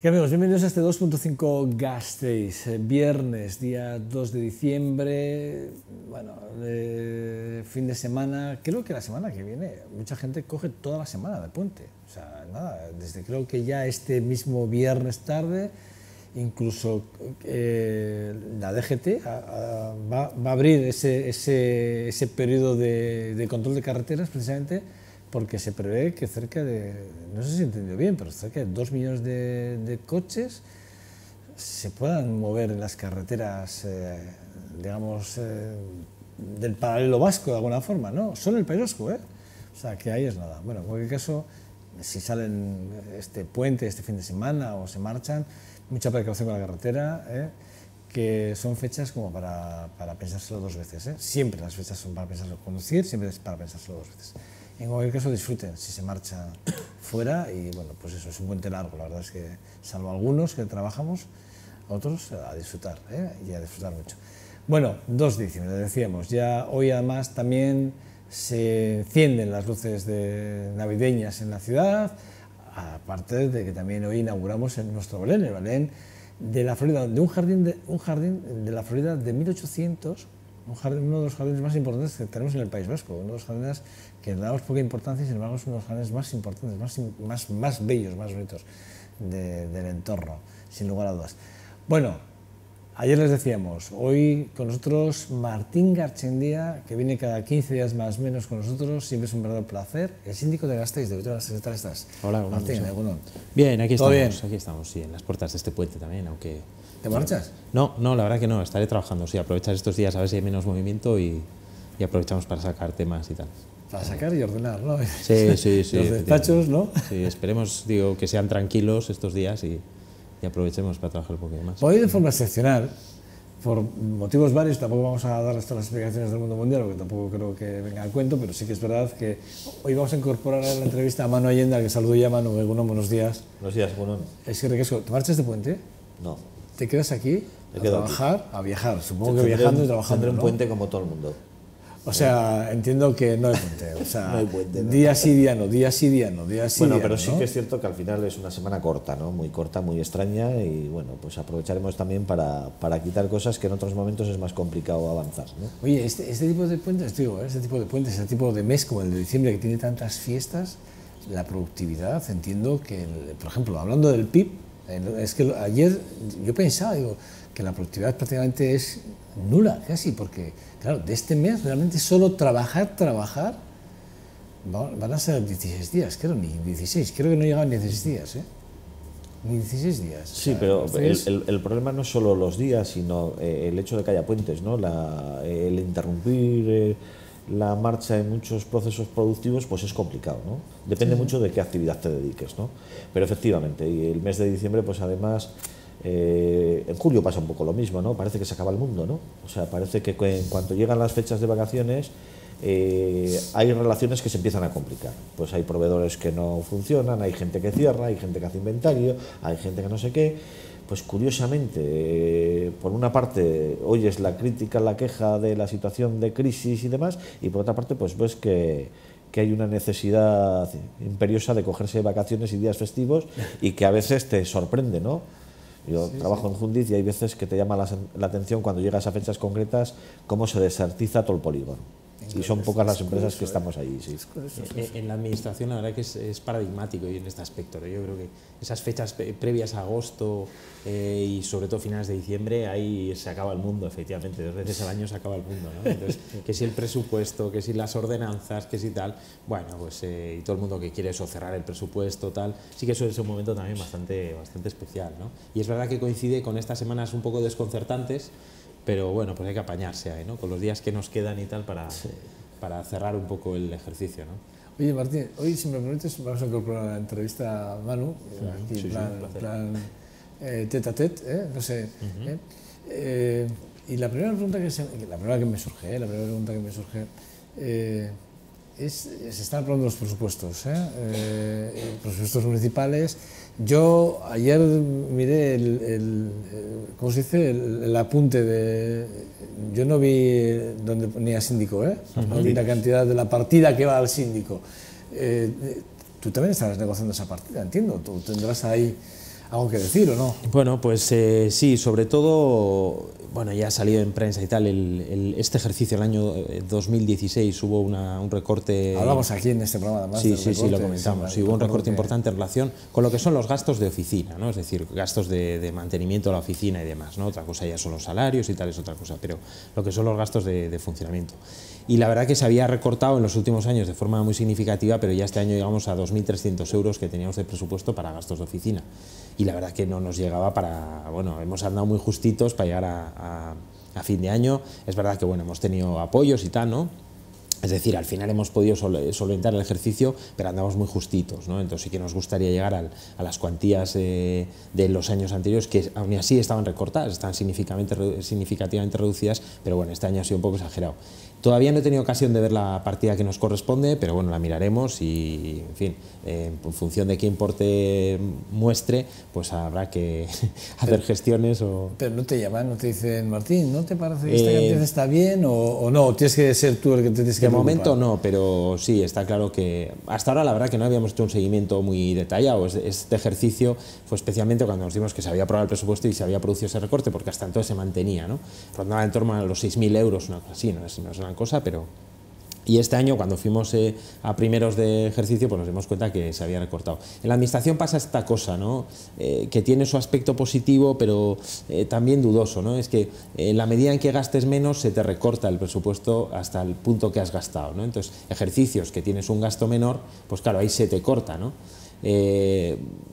¿Qué amigos? Bienvenidos a este 2.5 Gasteiz, viernes, día 2 de diciembre, bueno, fin de semana. Creo que la semana que viene mucha gente coge toda la semana de puente, o sea, nada, desde creo que ya este mismo viernes tarde, incluso la DGT va a abrir ese periodo de control de carreteras precisamente porque se prevé que cerca de, no sé si he entendido bien, pero cerca de 2 millones de coches se puedan mover en las carreteras, digamos, del paralelo vasco de alguna forma, ¿no? Solo el País Vasco, ¿eh? O sea, que ahí es nada. Bueno, en cualquier caso, si salen este puente, este fin de semana o se marchan, mucha precaución con la carretera, que son fechas como para pensárselo dos veces, ¿eh? Siempre las fechas son para pensárselo conducir, siempre es para pensárselo dos veces. En cualquier caso, disfruten si se marcha fuera y bueno, pues eso, es un puente largo, la verdad es que salvo algunos que trabajamos, otros a disfrutar, y a disfrutar mucho. Bueno, 2 de diciembre, decíamos, ya hoy además también se encienden las luces navideñas en la ciudad, aparte de que también hoy inauguramos en nuestro Belén, el Belén de la Florida, de un jardín de la Florida de 1800, uno de los jardines más importantes que tenemos en el País Vasco, uno de los jardines que le damos poca importancia y sin embargo es uno de los jardines más importantes, más bellos, más bonitos del entorno, sin lugar a dudas. Bueno, ayer les decíamos, hoy con nosotros Martín Garchendía, que viene cada 15 días más o menos con nosotros, siempre es un verdadero placer, el síndico de Gasteiz, de Vitoria, ¿qué tal estás? Hola, Martín, bien, aquí estamos, bien? aquí estamos, sí, en las puertas de este puente también, aunque... ¿Te marchas? No, la verdad que no, estaré trabajando, sí, aprovechar estos días a ver si hay menos movimiento y aprovechamos para sacar temas y tal. Para sacar y ordenar, ¿no? Sí. Los despachos, ¿no? Sí, esperemos, digo, que sean tranquilos estos días y aprovechemos para trabajar un poquito más. Hoy de forma excepcional, por motivos varios, tampoco vamos a dar todas las explicaciones del mundo mundial, porque tampoco creo que venga al cuento, pero sí que es verdad que hoy vamos a incorporar a la entrevista a Manu Allende, al que saludo ya. Manu, buenos días. Buenos días, Gunón. Es que Requesco, ¿te marchas de puente? No. ¿Te quedas aquí a trabajar, aquí, a viajar? Supongo que viajando y trabajando, tendré un ¿no? puente como todo el mundo. O sea, entiendo que no hay puente, o sea, no hay puente, no. Día sí, día no, día sí, día no, día sí, bueno, día pero no, sí ¿no? que es cierto que al final es una semana corta, ¿no? Muy corta, muy extraña y bueno, pues aprovecharemos también para quitar cosas que en otros momentos es más complicado avanzar, ¿no? Oye, este tipo de puentes, digo, este tipo de mes como el de diciembre que tiene tantas fiestas, la productividad, entiendo que, por ejemplo, hablando del PIB, es que ayer yo pensaba, digo, que la productividad prácticamente es nula, casi, porque, claro, de este mes realmente solo trabajar, van a ser 16 días, creo, ni 16, creo que no llegan ni 16 días, ¿eh? Ni 16 días. Sí, o sea, pero entonces... el problema no es solo los días, sino el hecho de que haya puentes, ¿no? El interrumpir la marcha en muchos procesos productivos, pues es complicado, ¿no? Depende mucho de qué actividad te dediques, ¿no? Pero efectivamente, y el mes de diciembre, pues además... en julio pasa un poco lo mismo, ¿no? Parece que se acaba el mundo, ¿no? O sea, parece que en cuanto llegan las fechas de vacaciones hay relaciones que se empiezan a complicar. Pues hay proveedores que no funcionan, hay gente que cierra, hay gente que hace inventario, hay gente que no sé qué. Pues curiosamente, por una parte oyes la crítica, la queja de la situación de crisis y demás, y por otra parte pues ves que hay una necesidad imperiosa de cogerse vacaciones y días festivos y que a veces te sorprende, ¿no? Yo trabajo en Jundiz y hay veces que te llama la atención cuando llegas a fechas concretas cómo se desertiza todo el polígono. Y son pocas las empresas que estamos allí. Sí. En la administración la verdad que es paradigmático y en este aspecto, ¿no? Yo creo que esas fechas previas a agosto y sobre todo finales de diciembre, ahí se acaba el mundo, efectivamente, 2 veces al año se acaba el mundo, ¿no? Entonces, que si el presupuesto, que si las ordenanzas, que si tal, bueno, pues y todo el mundo que quiere eso, cerrar el presupuesto, tal, sí que eso es un momento también bastante especial, ¿no? Y es verdad que coincide con estas semanas un poco desconcertantes, pero bueno, pues hay que apañarse ahí, ¿no? Con los días que nos quedan y tal para cerrar un poco el ejercicio, ¿no? Oye, Martín, hoy, si me permites, vamos a incorporar a la entrevista a Manu, aquí en plan tete a tete, no sé. Y la primera pregunta que me surge, se están aprobando los presupuestos, presupuestos municipales. Yo ayer miré ¿cómo se dice? El apunte yo no vi donde ponía síndico, no vi la cantidad de la partida que va al síndico. Tú también estarás negociando esa partida, entiendo. Tú tendrás ahí algo que decir o no. Bueno, pues sí, sobre todo, bueno, ya ha salido en prensa y tal, este ejercicio, el año 2016, hubo un recorte... Hablamos aquí en este programa, además. Sí, lo comentamos. Sí, hubo un recorte importante en relación con lo que son los gastos de oficina, ¿no? Es decir, gastos de mantenimiento de la oficina y demás, ¿no? Otra cosa ya son los salarios y tal, es otra cosa, pero lo que son los gastos de funcionamiento. Y la verdad que se había recortado en los últimos años de forma muy significativa, pero ya este año llegamos a 2.300 euros que teníamos de presupuesto para gastos de oficina. Y la verdad que no nos llegaba para... Bueno, hemos andado muy justitos para llegar a fin de año. Es verdad que, bueno, hemos tenido apoyos y tal, ¿no? Es decir, al final hemos podido solventar el ejercicio, pero andamos muy justitos, ¿no? Entonces sí que nos gustaría llegar a las cuantías de los años anteriores, que aún así estaban recortadas, están significativamente reducidas, pero bueno, este año ha sido un poco exagerado. Todavía no he tenido ocasión de ver la partida que nos corresponde, pero bueno, la miraremos y, en fin, en función de qué importe muestre, pues habrá que hacer gestiones o... Pero no te llaman, no te dicen, Martín, ¿no te parece que esta cantidad está bien o no? ¿Tienes que ser tú el que te tienes que De preocupar? momento no, pero sí, está claro que hasta ahora la verdad que no habíamos hecho un seguimiento muy detallado. Este ejercicio fue especialmente cuando nos dimos que se había aprobado el presupuesto y se había producido ese recorte, porque hasta entonces se mantenía, ¿no? Rondaba en torno a los 6.000 euros, una cosa así, no es gran cosa, pero... Y este año, cuando fuimos a primeros de ejercicio, pues nos dimos cuenta que se había recortado. En la administración pasa esta cosa, ¿no? Que tiene su aspecto positivo, pero también dudoso, ¿no? Es que en la medida en que gastes menos, se te recorta el presupuesto hasta el punto que has gastado, ¿no? Entonces, ejercicios que tienes un gasto menor, pues claro, ahí se te corta, ¿no?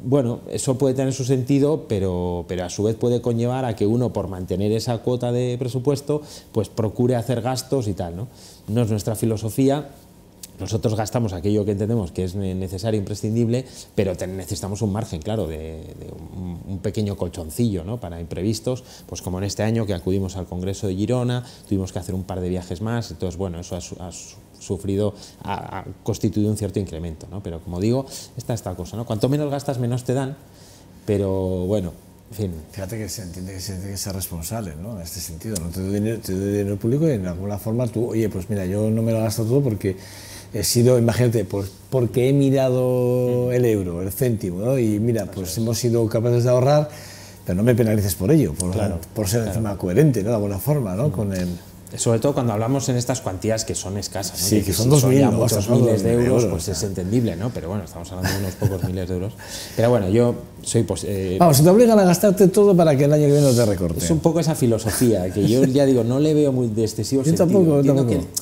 Bueno, eso puede tener su sentido, pero a su vez puede conllevar a que uno, por mantener esa cuota de presupuesto, pues procure hacer gastos y tal, ¿no? No es nuestra filosofía. Nosotros gastamos aquello que entendemos que es necesario, imprescindible, pero necesitamos un margen, claro, de un pequeño colchoncillo, ¿no? Para imprevistos, pues como en este año que acudimos al Congreso de Girona, tuvimos que hacer un par de viajes más, entonces bueno, eso ha constituido un cierto incremento, ¿no? Pero como digo, esta cosa, ¿no? Cuanto menos gastas, menos te dan, pero bueno, en fin. Fíjate que se entiende que se tiene que ser responsable, ¿no? En este sentido, no te doy dinero público y en alguna forma tú, oye, pues mira, yo no me lo gasto todo porque he sido, imagínate, porque he mirado el euro, el céntimo, ¿no? Y mira, pues hemos sido capaces de ahorrar, pero no me penalices por ello, por ser encima coherente, ¿no? De alguna forma, ¿no? Con el... Sobre todo cuando hablamos en estas cuantías que son escasas, ¿no? Sí, que son 2.000, ya ¿no? muchos Son miles de euros, euros, pues es entendible, ¿no? Pero bueno, estamos hablando de unos pocos miles de euros. Pero bueno, yo soy... Vamos, se te obligan a gastarte todo para que el año que viene no te recorte. Es un poco esa filosofía, que yo ya digo, no le veo muy de excesivo sentido. Tampoco.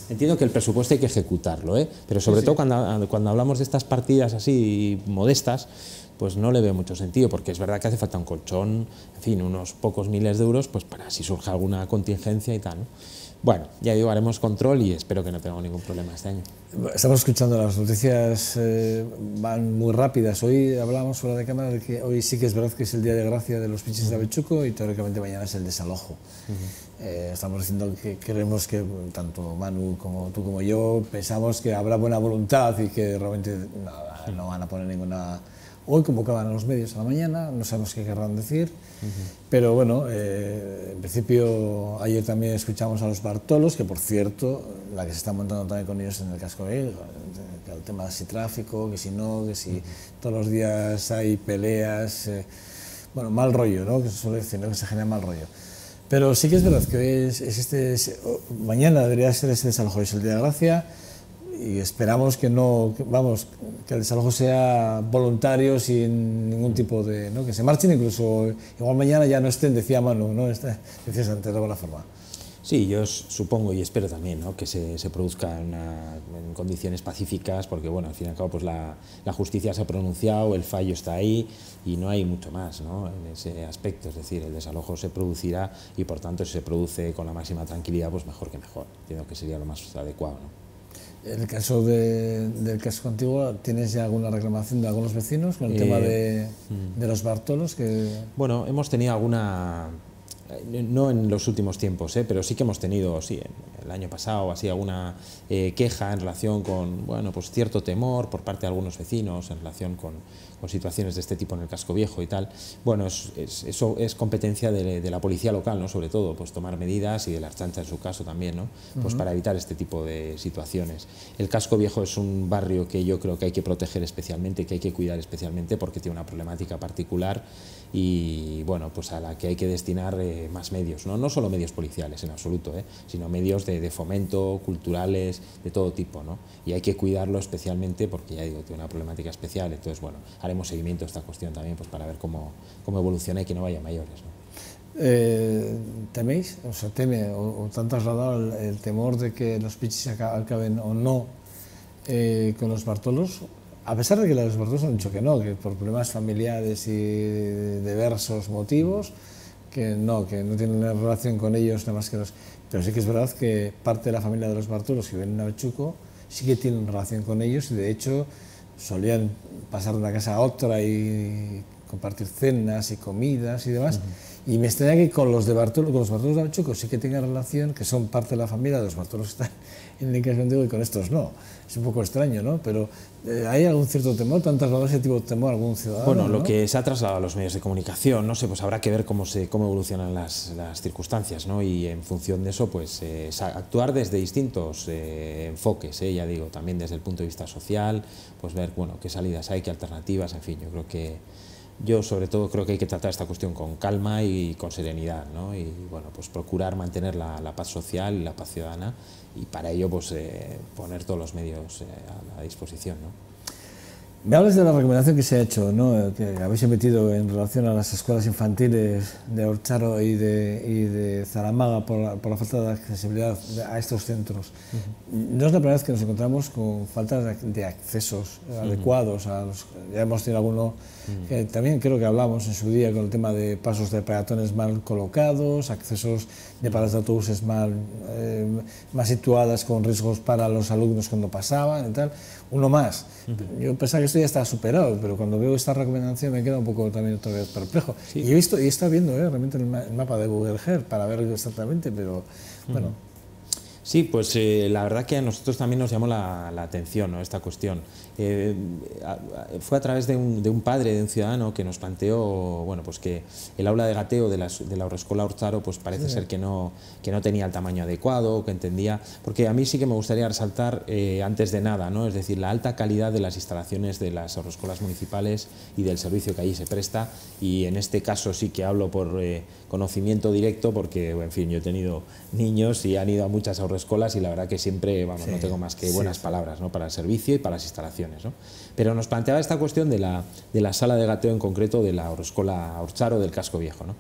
Entiendo que el presupuesto hay que ejecutarlo, ¿eh? Pero sobre todo cuando hablamos de estas partidas así modestas, pues no le veo mucho sentido, porque es verdad que hace falta un colchón, en fin, unos pocos miles de euros, pues para si surge alguna contingencia y tal, ¿no? Bueno, ya digo, haremos control y espero que no tengamos ningún problema este año. Estamos escuchando las noticias, van muy rápidas. Hoy hablábamos fuera de cámara de que hoy sí que es verdad que es el día de gracia de los pinches de Avechuco y teóricamente mañana es el desalojo. Estamos diciendo que creemos que tanto Manu como tú como yo pensamos que habrá buena voluntad y que realmente no van a poner ninguna... Hoy convocaban a los medios a la mañana, no sabemos qué querrán decir, pero bueno, en principio ayer también escuchamos a los Bartolos, que por cierto, la que se está montando también con ellos en el casco de el tema de si tráfico, que si no, que si todos los días hay peleas, bueno, mal rollo, ¿no? Que se suele decir, ¿no? Que se genera mal rollo. Pero sí que es verdad que hoy mañana debería ser ese desalojo, es el Día de Gracia, y esperamos que que el desalojo sea voluntario sin ningún tipo de, ¿no? Que se marchen, incluso igual mañana ya no estén, decía Manu, ¿no? Decías antes de alguna forma. Sí, yo supongo y espero también, ¿no? Que se produzca en condiciones pacíficas, porque bueno, al fin y al cabo pues la justicia se ha pronunciado, el fallo está ahí y no hay mucho más, ¿no? En ese aspecto, es decir, el desalojo se producirá y por tanto si se produce con la máxima tranquilidad, pues mejor que mejor. Entiendo que sería lo más adecuado, ¿no? En el caso del casco antiguo, ¿tienes ya alguna reclamación de algunos vecinos con el tema de los Bartolos? Bueno, hemos tenido alguna, no en los últimos tiempos, pero sí que hemos tenido, sí, el año pasado, así alguna queja en relación con, bueno, pues cierto temor por parte de algunos vecinos en relación con o situaciones de este tipo en el casco viejo y tal, bueno, eso es competencia de la policía local, ¿no? Sobre todo, pues tomar medidas, y de la Ertzaintza en su caso también, ¿no? Pues para evitar este tipo de situaciones. El casco viejo es un barrio que yo creo que hay que proteger especialmente, que hay que cuidar especialmente, porque tiene una problemática particular y, bueno, pues a la que hay que destinar más medios, ¿no? No solo medios policiales en absoluto, sino medios de fomento, culturales, de todo tipo, ¿no? Y hay que cuidarlo especialmente porque, ya digo, tiene una problemática especial. Entonces, bueno, haremos seguimiento a esta cuestión también, pues para ver cómo evoluciona y que no vaya a mayores, ¿no? ¿Teméis, o sea, o te han trasladado el temor de que los pichis acaben o no con los Bartolos? A pesar de que los Bartolos han dicho que no, que por problemas familiares y diversos motivos, que no tienen relación con ellos nada más que los... Pero sí que es verdad que parte de la familia de los Bartolos que viven en Avechuco sí que tienen relación con ellos, y de hecho solían pasar de una casa a otra y compartir cenas y comidas y demás. Y me extraña que con los Bartolos de Avechuco sí que tengan relación, que son parte de la familia de los Bartolos que están en el caso antiguo, y con estos no. Es un poco extraño, ¿no? Pero ¿hay algún cierto temor? ¿Te han trasladado ese tipo de temor a algún ciudadano? Bueno, ¿no? Lo que se ha trasladado a los medios de comunicación, no sé, pues habrá que ver cómo evolucionan las circunstancias, ¿no? Y en función de eso, pues actuar desde distintos enfoques, ya digo, también desde el punto de vista social, pues ver, bueno, qué salidas hay, qué alternativas, en fin, yo sobre todo creo que hay que tratar esta cuestión con calma y con serenidad, ¿no? Y bueno, pues procurar mantener la paz social y la paz ciudadana, y para ello pues poner todos los medios a la disposición, ¿no? Me hablas de la recomendación que se ha hecho, ¿no? Que habéis emitido en relación a las escuelas infantiles de Orcharo y de Zaramaga por la falta de accesibilidad a estos centros. No es la primera vez que nos encontramos con falta de accesos adecuados. Ya hemos tenido alguno que también creo que hablamos en su día con el tema de pasos de peatones mal colocados, accesos de paradas de autobuses mal situadas, con riesgos para los alumnos cuando pasaban y tal. Uno más. Yo pensaba que esto ya estaba superado, pero cuando veo esta recomendación me queda un poco también otra vez perplejo. Sí. Y he visto, y he estado viendo realmente el mapa de Google Earth para verlo exactamente, pero bueno. Sí, pues la verdad que a nosotros también nos llamó la atención, ¿no?, esta cuestión. Fue a través de un padre, de un ciudadano, que nos planteó, bueno, pues que el aula de gateo de la Haurreskolak Ortzaro pues parece ser que no tenía el tamaño adecuado, que entendía, porque a mí sí que me gustaría resaltar antes de nada, ¿no?, es decir, la alta calidad de las instalaciones de las haurreskolas municipales y del servicio que allí se presta, y en este caso sí que hablo por conocimiento directo, porque, en fin, yo he tenido niños y han ido a muchas haurrescolas y la verdad que siempre, vamos, no tengo más que buenas palabras, ¿no?, para el servicio y para las instalaciones, ¿no? Pero nos planteaba esta cuestión de la sala de gateo en concreto de la Haurreskolak Ortzaro del Casco Viejo, ¿no?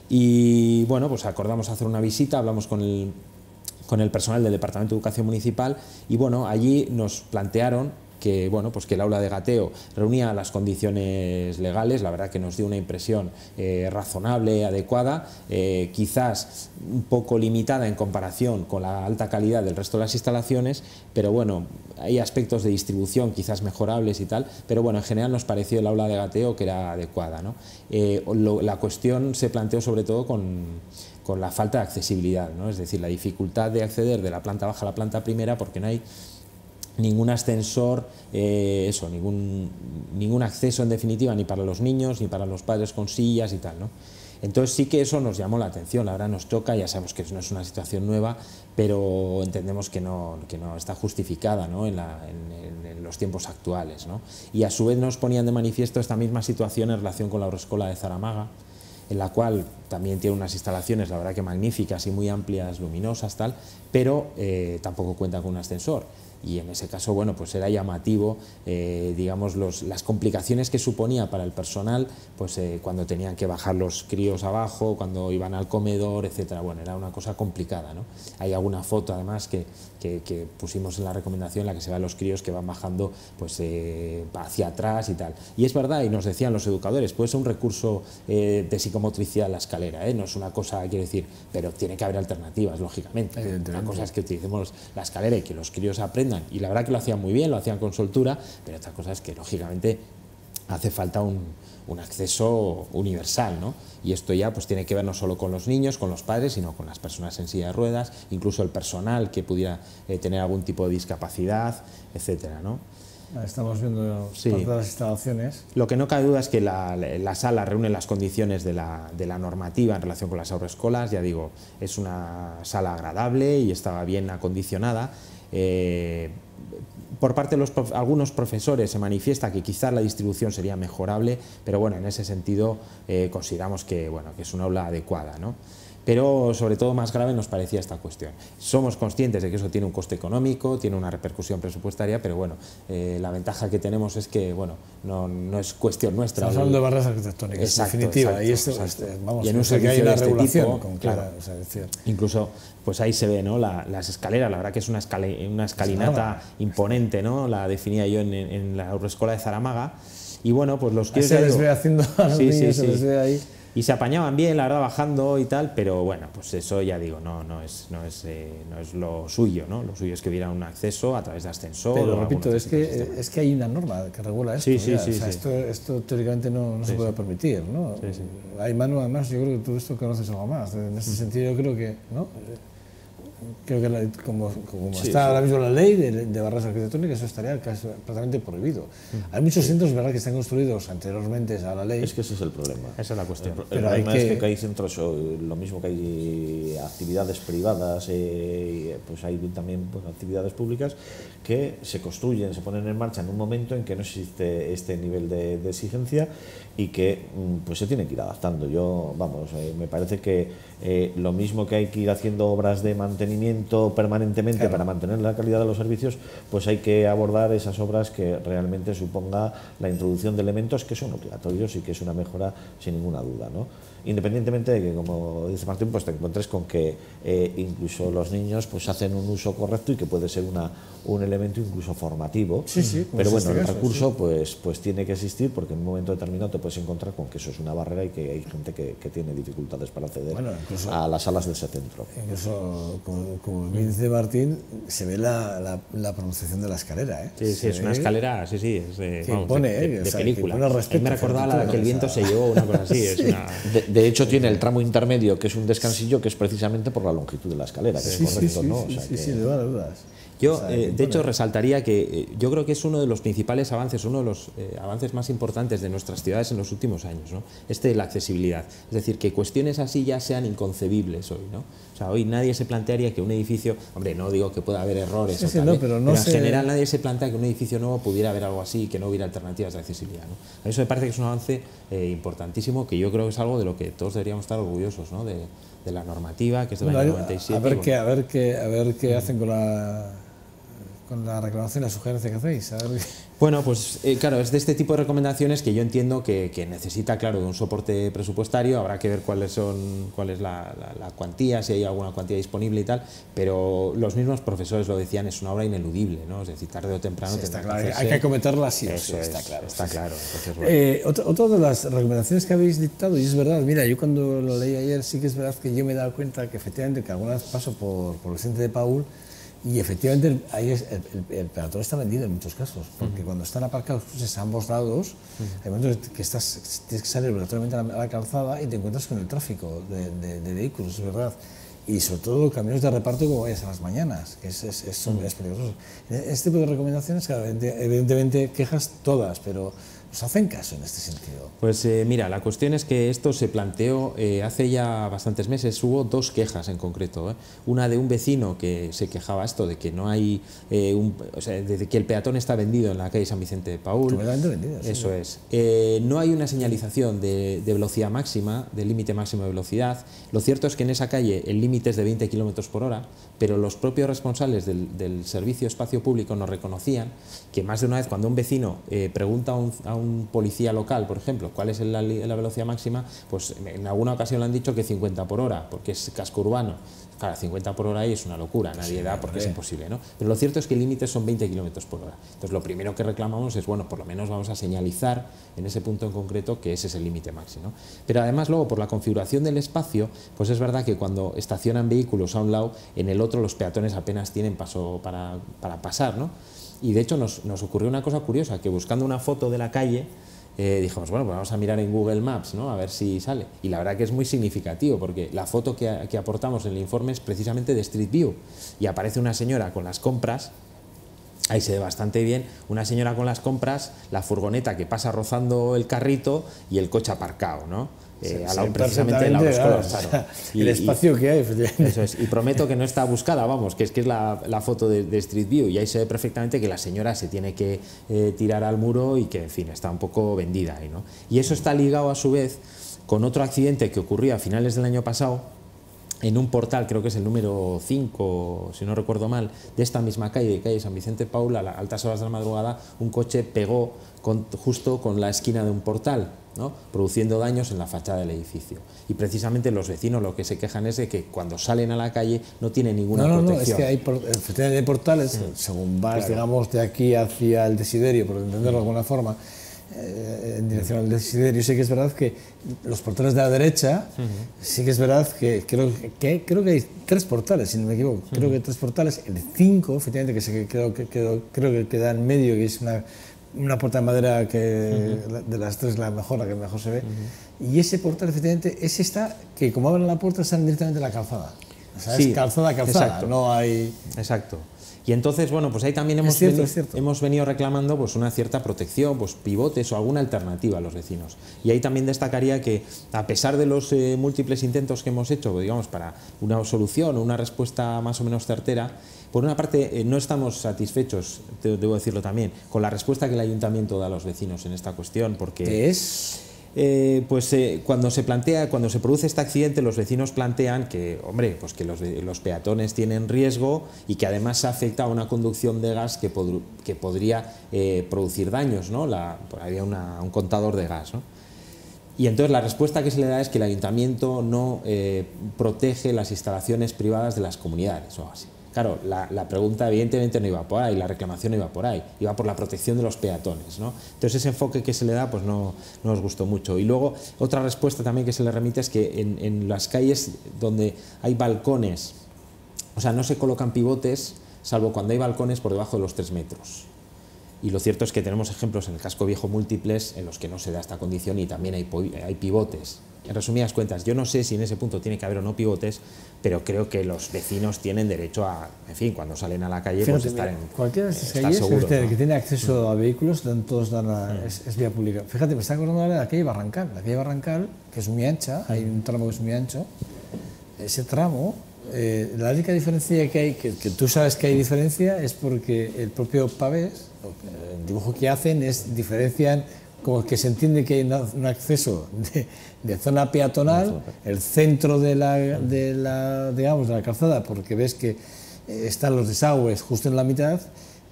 Y bueno, pues acordamos hacer una visita, hablamos con el personal del Departamento de Educación Municipal, y bueno, allí nos plantearon que, bueno, pues que el aula de gateo reunía las condiciones legales. La verdad que nos dio una impresión razonable, adecuada, quizás un poco limitada en comparación con la alta calidad del resto de las instalaciones, pero bueno, hay aspectos de distribución quizás mejorables y tal, pero bueno, en general nos pareció el aula de gateo que era adecuada, ¿no? La cuestión se planteó sobre todo con la falta de accesibilidad, ¿no? Es decir, la dificultad de acceder de la planta baja a la planta primera, porque no hay ningún ascensor, ningún acceso en definitiva, ni para los niños ni para los padres con sillas y tal, ¿no? Entonces sí que eso nos llamó la atención. La verdad nos choca, ya sabemos que no es una situación nueva, pero entendemos que no está justificada, ¿no?, en los tiempos actuales, ¿no? Y a su vez nos ponían de manifiesto esta misma situación en relación con la Haurreskolak de Zaramaga, en la cual también tiene unas instalaciones, la verdad que magníficas y muy amplias, luminosas, tal, pero tampoco cuenta con un ascensor. Y en ese caso, bueno, pues era llamativo, digamos, las complicaciones que suponía para el personal, pues cuando tenían que bajar los críos abajo, cuando iban al comedor, etcétera. Bueno, era una cosa complicada, ¿no? Hay alguna foto, además, que pusimos en la recomendación, en la que se ven los críos que van bajando, pues hacia atrás y tal. Y es verdad, y nos decían los educadores, puede ser un recurso de psicomotricidad la escalera, no es una cosa, quiero decir, pero tiene que haber alternativas, lógicamente. Una cosa es que utilicemos la escalera y que los críos aprendan, y la verdad que lo hacían muy bien, lo hacían con soltura, pero otra cosa es que lógicamente hace falta un acceso universal, ¿no? Y esto ya pues tiene que ver no solo con los niños, con los padres, sino con las personas en silla de ruedas, incluso el personal que pudiera tener algún tipo de discapacidad, etcétera, ¿no? Estamos viendo Sí. parte de las instalaciones. Lo que no cabe duda es que la sala reúne las condiciones de la normativa en relación con las haurrescolas. Ya digo, es una sala agradable y estaba bien acondicionada. Por parte de algunos profesores se manifiesta que quizás la distribución sería mejorable, pero bueno, en ese sentido consideramos que, bueno, que es una aula adecuada, ¿no? Pero sobre todo más grave nos parecía esta cuestión. Somos conscientes de que eso tiene un coste económico, tiene una repercusión presupuestaria, pero bueno, la ventaja que tenemos es que, bueno, no es cuestión nuestra. Estamos hablando de barreras arquitectónicas, Exacto, en definitiva, exacto, y esto, exacto. vamos, Y en un que hay servicio una de este regulación tipo, con claro. clara, o sea, es decir, Incluso, pues ahí se ve, ¿no? Las escaleras, la verdad que es una escalinata imponente, ¿no? La definía yo en la Haurrescola de Zaramaga. Y bueno, pues los ahí se les ve haciendo a los niños, se les ve ahí. Y se apañaban bien, la verdad, bajando y tal, pero bueno, pues eso ya digo, no es lo suyo, ¿no? Lo suyo es que hubiera un acceso a través de ascensor. Pero o repito, algún es que hay una norma que regula esto. Sí, sí, ya, sí, o sea, sí. esto teóricamente no se puede permitir, ¿no? Sí, sí. Hay Manu, además, yo creo que tú esto conoces algo más. En ese sentido, yo creo que, ¿no? Creo que como está ahora mismo la ley de barreras arquitectónicas, eso estaría casi prácticamente prohibido. Hay muchos centros, ¿verdad?, que están construidos anteriormente a la ley. Es que ese es el problema. Esa es la cuestión. El Pero problema es que hay centros, lo mismo que hay actividades privadas, pues hay también pues, actividades públicas que se construyen, se ponen en marcha en un momento en que no existe este nivel de exigencia y que pues se tiene que ir adaptando. Me parece que lo mismo que hay que ir haciendo obras de mantenimiento permanentemente, claro, para mantener la calidad de los servicios, pues hay que abordar esas obras que realmente suponga la introducción de elementos que son obligatorios y que es una mejora sin ninguna duda, ¿no? Independientemente de que, como dice Martín, pues te encuentres con que incluso los niños pues hacen un uso correcto y que puede ser un elemento incluso formativo. Sí, pero bueno, el caso, recurso pues tiene que existir, porque en un momento determinado te puedes encontrar con que eso es una barrera y que hay gente que tiene dificultades para acceder a las salas de ese centro. Incluso, como dice Martín, se ve la pronunciación de la escalera, ¿eh? Sí, es una escalera, es de película. Me recordaba que el viento se llevó, una cosa así. Es una... De hecho, tiene el tramo intermedio, que es un descansillo, que es precisamente por la longitud de la escalera, que es correcto, ¿no? Sí, de dudas. Yo, de hecho, resaltaría que yo creo que es uno de los principales avances, uno de los avances más importantes de nuestras ciudades en los últimos años, ¿no? De la accesibilidad. Es decir, que cuestiones así ya sean inconcebibles hoy, ¿no? O sea, hoy nadie se plantearía que un edificio, hombre, no digo que pueda haber errores, pero en general nadie se plantea que un edificio nuevo pudiera haber algo así y que no hubiera alternativas de accesibilidad, ¿no? Eso me parece que es un avance importantísimo, que yo creo que es algo de lo que todos deberíamos estar orgullosos, ¿no? De la normativa, que es del año 97. A ver qué hacen con la reclamación y la sugerencia que hacéis. Bueno, pues claro, es de este tipo de recomendaciones que yo entiendo que necesita, claro, de un soporte presupuestario. Habrá que ver cuál es la cuantía, si hay alguna cuantía disponible y tal, pero los mismos profesores lo decían, es una obra ineludible, ¿no? Es decir, tarde o temprano tendrá que hacerse. Hay que acometerla así, está claro. Entonces, bueno. Otra de las recomendaciones que habéis dictado, y es verdad, mira, yo cuando lo leí ayer sí que es verdad que yo me he dado cuenta que efectivamente que alguna vez paso por el centro de Paul. Y efectivamente ahí el peatón está vendido en muchos casos, porque cuando están aparcados a ambos lados, hay momentos que tienes que salir obligatoriamente a la calzada y te encuentras con el tráfico de vehículos, es verdad. Y sobre todo caminos de reparto como vayas a las mañanas, que es peligroso. Este tipo de recomendaciones, claro, evidentemente quejas todas, pero ¿os hacen caso en este sentido? Pues mira, la cuestión es que esto se planteó hace ya bastantes meses. Hubo dos quejas en concreto, una de un vecino que se quejaba esto de que no hay de que el peatón está vendido en la calle San Vicente de Paul. Completamente vendido. Eso es. No hay una señalización de velocidad máxima, de límite máximo de velocidad. Lo cierto es que en esa calle el límite es de 20 km/h, pero los propios responsables del servicio espacio público nos reconocían que más de una vez cuando un vecino pregunta a un policía local, por ejemplo, cuál es la velocidad máxima, pues en alguna ocasión le han dicho que 50 por hora, porque es casco urbano. Claro, 50 por hora ahí es una locura, nadie da porque es imposible, ¿no? Pero lo cierto es que el límite son 20 km/h. Entonces lo primero que reclamamos es, bueno, por lo menos vamos a señalizar en ese punto en concreto que ese es el límite máximo. Pero además luego por la configuración del espacio, pues es verdad que cuando estacionan vehículos a un lado, en el otro los peatones apenas tienen paso para pasar, ¿no? Y de hecho nos ocurrió una cosa curiosa, que buscando una foto de la calle, dijimos, bueno, pues vamos a mirar en Google Maps, ¿no? A ver si sale. Y la verdad que es muy significativo, porque la foto que aportamos en el informe es precisamente de Street View, y aparece una señora con las compras ahí se ve bastante bien, una señora con las compras, la furgoneta que pasa rozando el carrito y el coche aparcado, ¿no? Al lado, precisamente en la Euroscola, claro. El espacio que hay, efectivamente. Eso es, y prometo que no está buscada, vamos, que es la foto de Street View, y ahí se ve perfectamente que la señora se tiene que tirar al muro y que, en fin, está un poco vendida ahí, ¿no? Y eso está ligado a su vez con otro accidente que ocurrió a finales del año pasado en un portal, creo que es el número 5, si no recuerdo mal, de esta misma calle, de calle San Vicente Paul, a las altas horas de la madrugada, un coche pegó justo con la esquina de un portal, ¿no? Produciendo daños en la fachada del edificio. Y precisamente los vecinos lo que se quejan es de que cuando salen a la calle no tienen ninguna protección. No, es que efectivamente hay portales, según vas, claro, digamos, de aquí hacia el Desiderio, por entenderlo de alguna forma, en dirección al Desiderio, sí que es verdad que los portales de la derecha, sí que es verdad que creo que hay 3 portales, si no me equivoco, creo que 3 portales, el 5, efectivamente, creo que queda en medio, que es una puerta de madera que de las 3 la que mejor se ve, y ese portal, efectivamente, ese está, que como abren la puerta, están directamente en la calzada. O sea, sí, es calzada, exacto, no hay... Exacto. Y entonces, bueno, pues ahí también hemos venido reclamando pues una cierta protección, pues pivotes o alguna alternativa a los vecinos. Y ahí también destacaría que, a pesar de los múltiples intentos que hemos hecho, digamos, para una solución o una respuesta más o menos certera, por una parte no estamos satisfechos, debo decirlo también, con la respuesta que el ayuntamiento da a los vecinos en esta cuestión, porque... ¿Qué es? Cuando se produce este accidente, los vecinos plantean que, hombre, pues que los peatones tienen riesgo y que además se afecta a una conducción de gas que podría producir daños, ¿no? Había un contador de gas, ¿no? Y entonces la respuesta que se le da es que el ayuntamiento no protege las instalaciones privadas de las comunidades o algo así. Claro, la pregunta evidentemente no iba por ahí, la reclamación no iba por ahí, iba por la protección de los peatones, ¿no? Entonces ese enfoque que se le da pues no nos gustó mucho. Y luego otra respuesta también que se le remite es que en las calles donde hay balcones, o sea, no se colocan pivotes salvo cuando hay balcones por debajo de los 3 metros. Y lo cierto es que tenemos ejemplos en el casco viejo múltiples en los que no se da esta condición y también hay pivotes. En resumidas cuentas, yo no sé si en ese punto tiene que haber o no pivotes, pero creo que los vecinos tienen derecho a, en fin, cuando salen a la calle, pues estar cualquiera de estas calles que tiene acceso a vehículos, todos es vía pública. Fíjate, me está acordando ahora de la calle Barrancal. La calle Barrancal, que es muy ancha, hay un tramo que es muy ancho. Ese tramo, la única diferencia que hay, que tú sabes que hay diferencia, es porque el propio Pavés, el dibujo que hacen diferencian como que se entiende que hay un acceso de zona peatonal, el centro de la calzada, porque ves que están los desagües justo en la mitad,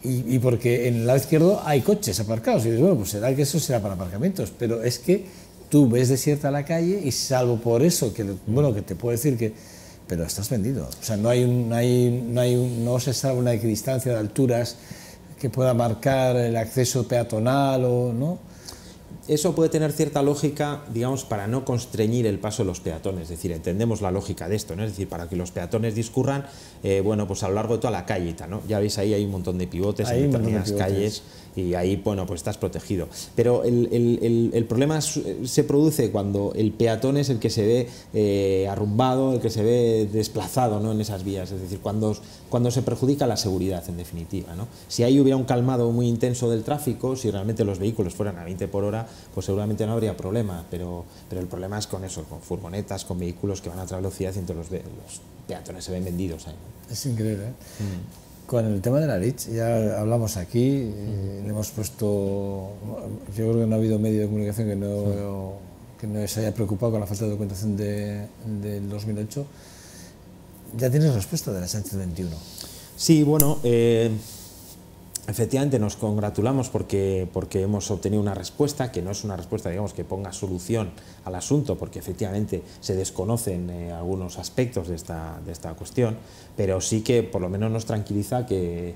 y porque en el lado izquierdo hay coches aparcados, y dices, bueno, pues será que eso será para aparcamientos, pero es que tú ves desierta la calle, y salvo por eso, que te puedo decir que, pero estás vendido, o sea, no se sabe una equidistancia de alturas que pueda marcar el acceso peatonal o no. Eso puede tener cierta lógica, digamos, para no constreñir el paso de los peatones, es decir, entendemos la lógica de esto, ¿no? Es decir, para que los peatones discurran, bueno, pues a lo largo de toda la calle y tal, ¿no? Ya veis, ahí hay un montón de pivotes en determinadas calles y ahí, bueno, pues estás protegido. Pero el problema se produce cuando el peatón es el que se ve arrumbado, el que se ve desplazado, ¿no? En esas vías, es decir, cuando se perjudica la seguridad, en definitiva, ¿no? Si ahí hubiera un calmado muy intenso del tráfico, si realmente los vehículos fueran a 20 por hora, pues seguramente no habría problema, pero el problema es con eso, con furgonetas, con vehículos que van a otra velocidad y entonces los peatones se ven vendidos ahí. Es increíble, ¿eh? Con el tema de la LICH, ya hablamos aquí, le hemos puesto, yo creo que no ha habido medio de comunicación que no se haya preocupado con la falta de documentación del 2008. Ya tienes respuesta de la Sánchez 21. Sí, bueno, efectivamente nos congratulamos porque hemos obtenido una respuesta que no es una respuesta, digamos, que ponga solución al asunto, porque efectivamente se desconocen algunos aspectos de esta cuestión, pero sí que por lo menos nos tranquiliza que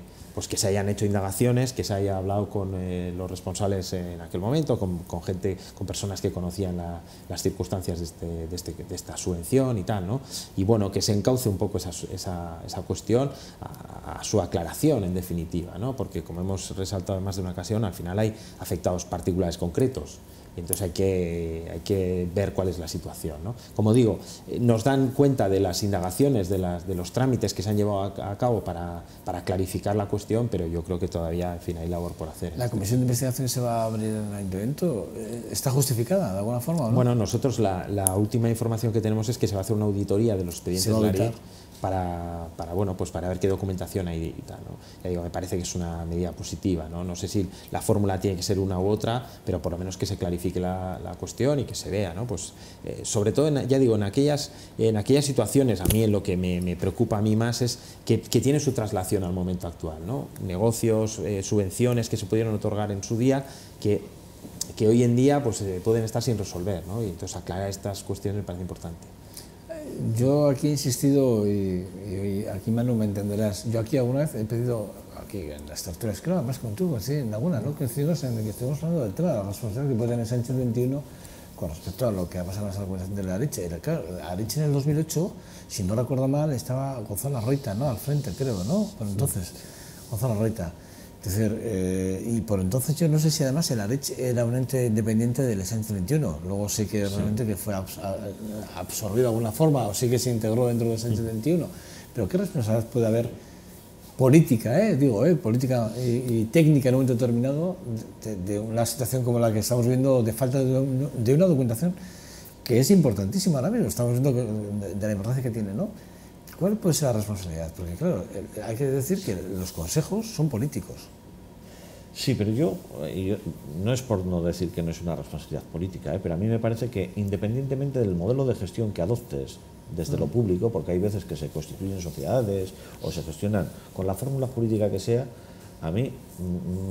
se hayan hecho indagaciones, que se haya hablado con los responsables en aquel momento, con gente, con personas que conocían las circunstancias de esta subvención y tal, ¿no? Y bueno, que se encauce un poco esa cuestión a su aclaración, en definitiva, ¿no? Porque como hemos resaltado en más de una ocasión, al final hay afectados particulares concretos. y entonces hay que ver cuál es la situación, ¿no? Como digo, nos dan cuenta de las indagaciones, de los trámites que se han llevado a cabo para clarificar la cuestión, pero yo creo que todavía, en fin, hay labor por hacer. ¿La comisión de investigación que se va a abrir en el ayuntamiento está justificada de alguna forma, o no? Bueno, nosotros la última información que tenemos es que se va a hacer una auditoría de los expedientes LARED para ver qué documentación hay y tal, ¿no? Ya digo, me parece que es una medida positiva, ¿no? No sé si la fórmula tiene que ser una u otra, pero por lo menos que se clarifique la cuestión y que se vea, ¿no? Pues, sobre todo, ya digo, en aquellas situaciones, a mí lo que me preocupa a mí más es que tiene su traslación al momento actual, ¿no? Negocios, subvenciones que se pudieron otorgar en su día, que hoy en día pues, pueden estar sin resolver, ¿no? Y entonces aclarar estas cuestiones me parece importante. Yo aquí he insistido, y aquí Manu me entenderás, yo aquí alguna vez he pedido, aquí en las tertulias, creo, además contigo, sí, en alguna, ¿no? Coincidimos en el que estuvimos hablando del tema de la responsabilidad que puede tener Sánchez 21 con respecto a lo que ha pasado en las organizaciones de la Areche. Claro, la Areche en el 2008, si no recuerdo mal, estaba Gonzalo Arroita, ¿no? Al frente, creo, ¿no? Por entonces, Gonzalo Arroita. Es decir, y por entonces yo no sé si además el Areche era un ente independiente del Sánchez 21. Luego sí que realmente que fue absorbido de alguna forma, o sí que se integró dentro del Sánchez 21. Pero ¿qué responsabilidad puede haber política, política y técnica en un momento determinado de una situación como la que estamos viendo, de falta de una documentación que es importantísima ahora mismo? Estamos viendo de la importancia que tiene, ¿no? ¿Cuál puede ser la responsabilidad? Porque claro, hay que decir que los consejos son políticos. Sí, pero yo no es por no decir que no es una responsabilidad política, pero a mí me parece que independientemente del modelo de gestión que adoptes desde lo público, porque hay veces que se constituyen sociedades o se gestionan con la fórmula jurídica que sea, a mí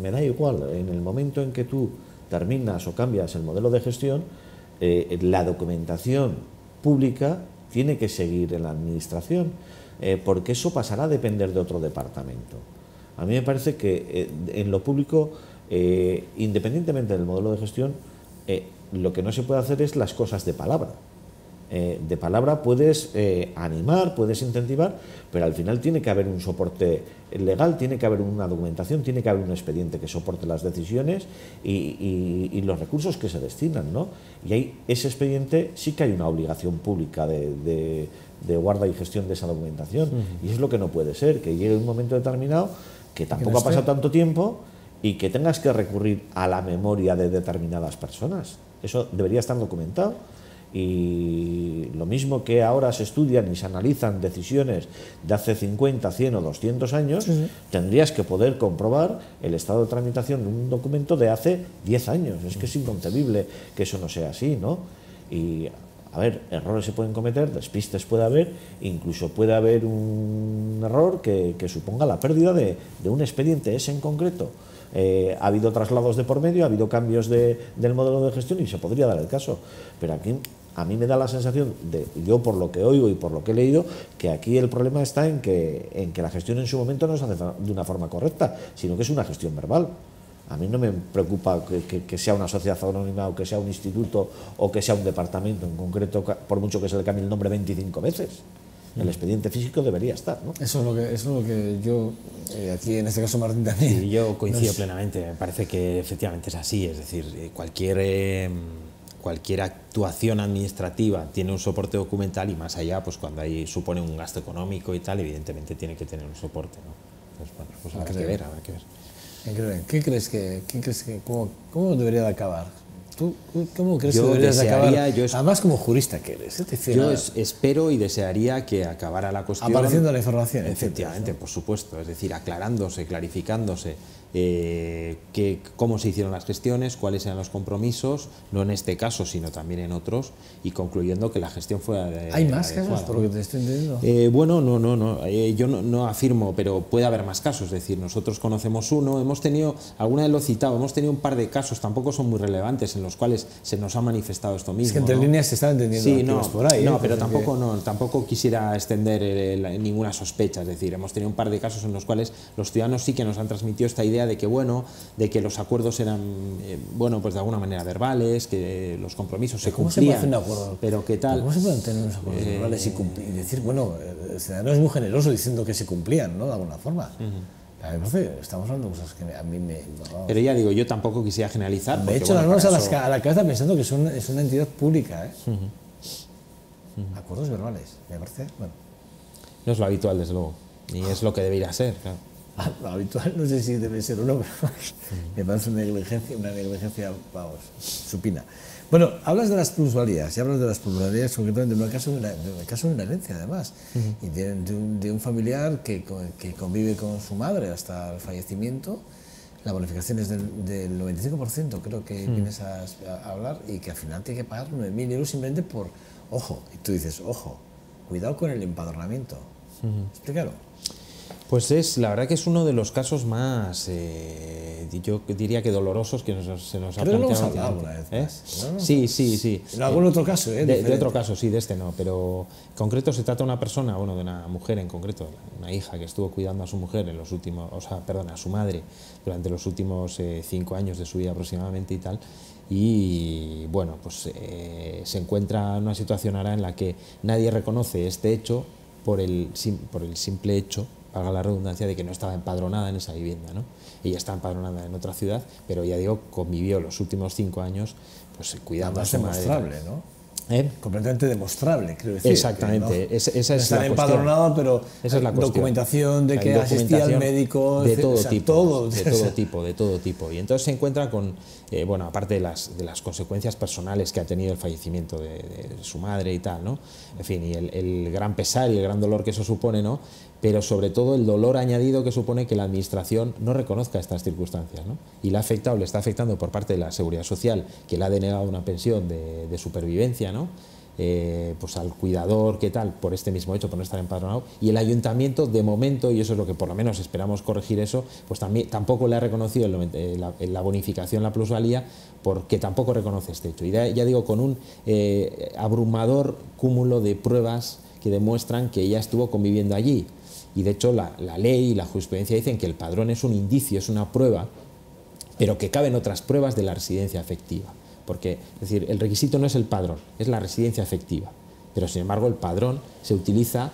me da igual. En el momento en que tú terminas o cambias el modelo de gestión, la documentación pública tiene que seguir en la administración, porque eso pasará a depender de otro departamento. A mí me parece que en lo público, independientemente del modelo de gestión, lo que no se puede hacer es las cosas de palabra. De palabra puedes animar, puedes incentivar, pero al final tiene que haber un soporte legal, tiene que haber una documentación, tiene que haber un expediente que soporte las decisiones y los recursos que se destinan, ¿no? Y ahí ese expediente sí que hay una obligación pública de guarda y gestión de esa documentación. Y es lo que no puede ser, que llegue un momento determinado que tampoco ha pasado tanto tiempo y que tengas que recurrir a la memoria de determinadas personas. Eso debería estar documentado. Y lo mismo que ahora se estudian y se analizan decisiones de hace 50, 100 o 200 años, tendrías que poder comprobar el estado de tramitación de un documento de hace 10 años. Es que es inconcebible que eso no sea así, ¿no? Y, a ver, errores se pueden cometer, despistes puede haber, incluso puede haber un error que suponga la pérdida de un expediente ese en concreto. Ha habido traslados de por medio, ha habido cambios del modelo de gestión y se podría dar el caso. Pero aquí a mí me da la sensación, yo por lo que oigo y por lo que he leído, que aquí el problema está en que la gestión en su momento no se hace de una forma correcta, sino que es una gestión verbal. A mí no me preocupa que sea una sociedad anónima o que sea un instituto o que sea un departamento en concreto, por mucho que se le cambie el nombre 25 veces. El expediente físico debería estar, ¿no? Eso es lo que yo, aquí en este caso Martín también... Sí, yo coincido plenamente, me parece que efectivamente es así, es decir, cualquier actuación administrativa tiene un soporte documental y más allá, pues cuando supone un gasto económico y tal, evidentemente tiene que tener un soporte, ¿no? Entonces, bueno, pues habrá que ver. ¿Qué crees que cómo debería de acabar? ¿Tú cómo crees que deberías de acabar? Además, como jurista que eres. Yo espero y desearía que acabara la cuestión... Apareciendo la información. Efectivamente, por supuesto. Es decir, aclarándose, clarificándose cómo se hicieron las gestiones, cuáles eran los compromisos, no en este caso, sino también en otros, y concluyendo que la gestión fue adecuada. ¿Hay más casos, por lo que te estoy entendiendo? Bueno, yo no afirmo, pero puede haber más casos. Es decir, nosotros conocemos uno, hemos tenido, alguna vez lo he citado, hemos tenido un par de casos, tampoco son muy relevantes, en los cuales se nos ha manifestado esto mismo. Es que entre líneas se está entendiendo. Sí, por ahí. No, pero tampoco quisiera extender ninguna sospecha. Es decir, hemos tenido un par de casos en los cuales los ciudadanos sí que nos han transmitido esta idea de que los acuerdos eran, pues de alguna manera verbales, que los compromisos se cumplían. ¿Cómo se puede hacer un acuerdo? Pero ¿qué tal? ¿Cómo se pueden tener unos acuerdos verbales y decir, el ciudadano es muy generoso diciendo que se cumplían, ¿no? De alguna forma. A mí me parece, estamos hablando de cosas que a mí me... vamos, Pero ya digo, yo tampoco quisiera generalizar. me he porque, hecho las bueno, manos para eso- a la cabeza pensando que es una entidad pública, ¿eh? Acuerdos verbales, me parece, bueno, No es lo habitual, desde luego, ni es lo que debería ser, claro. lo habitual no sé si debe ser o no, pero me parece una negligencia, vamos, supina. Bueno, hablas de las plusvalías, y hablas de las plusvalías concretamente en el caso de una herencia, además, y de un familiar que convive con su madre hasta el fallecimiento. La bonificación es del 95%, creo que vienes a hablar, y que al final tiene que pagar 9.000 euros simplemente por, ojo, y tú dices, ojo, cuidado con el empadronamiento. Explícalo. Pues la verdad que es uno de los casos más, yo diría que dolorosos que se nos ha Creo que lo hemos planteado hablado últimamente. alguna vez más, ¿no? Sí. En algún otro caso, De diferente. otro caso, sí, de este no, pero en concreto se trata de una persona, bueno, de una mujer en concreto, una hija que estuvo cuidando a su mujer en los últimos, a su madre durante los últimos 5 años de su vida aproximadamente y tal. Y bueno, pues se encuentra en una situación ahora en la que nadie reconoce este hecho por el simple hecho, valga la redundancia, de que no estaba empadronada en esa vivienda, ¿no? Ella está empadronada en otra ciudad, pero ya digo, convivió los últimos 5 años pues cuidando a su madre. Demostrable, ¿no? ¿Eh? Completamente demostrable, creo decir. Exactamente, esa es Está la empadronado, pero esa es la cuestión. documentación de Hay que asistía al documentación médico, de todo o sea, tipo, de todo tipo. Y entonces se encuentra con, bueno, aparte de las consecuencias personales que ha tenido el fallecimiento de su madre y tal, ¿no? En fin, y el gran pesar y el gran dolor que eso supone, ¿no? Pero sobre todo el dolor añadido que supone que la administración no reconozca estas circunstancias, ¿no? Y le está afectando por parte de la Seguridad Social, que le ha denegado una pensión de supervivencia, ¿no? Pues al cuidador, ¿qué tal? Por este mismo hecho, por no estar empadronado, y el ayuntamiento de momento, y eso es lo que por lo menos esperamos corregir eso, pues tampoco le ha reconocido la bonificación, la plusvalía, porque tampoco reconoce este hecho. Y ya digo, con un abrumador cúmulo de pruebas que demuestran que ella estuvo conviviendo allí. Y de hecho la ley y la jurisprudencia dicen que el padrón es un indicio, es una prueba, pero que caben otras pruebas de la residencia efectiva. Porque, es decir, el requisito no es el padrón, es la residencia efectiva. Pero sin embargo el padrón se utiliza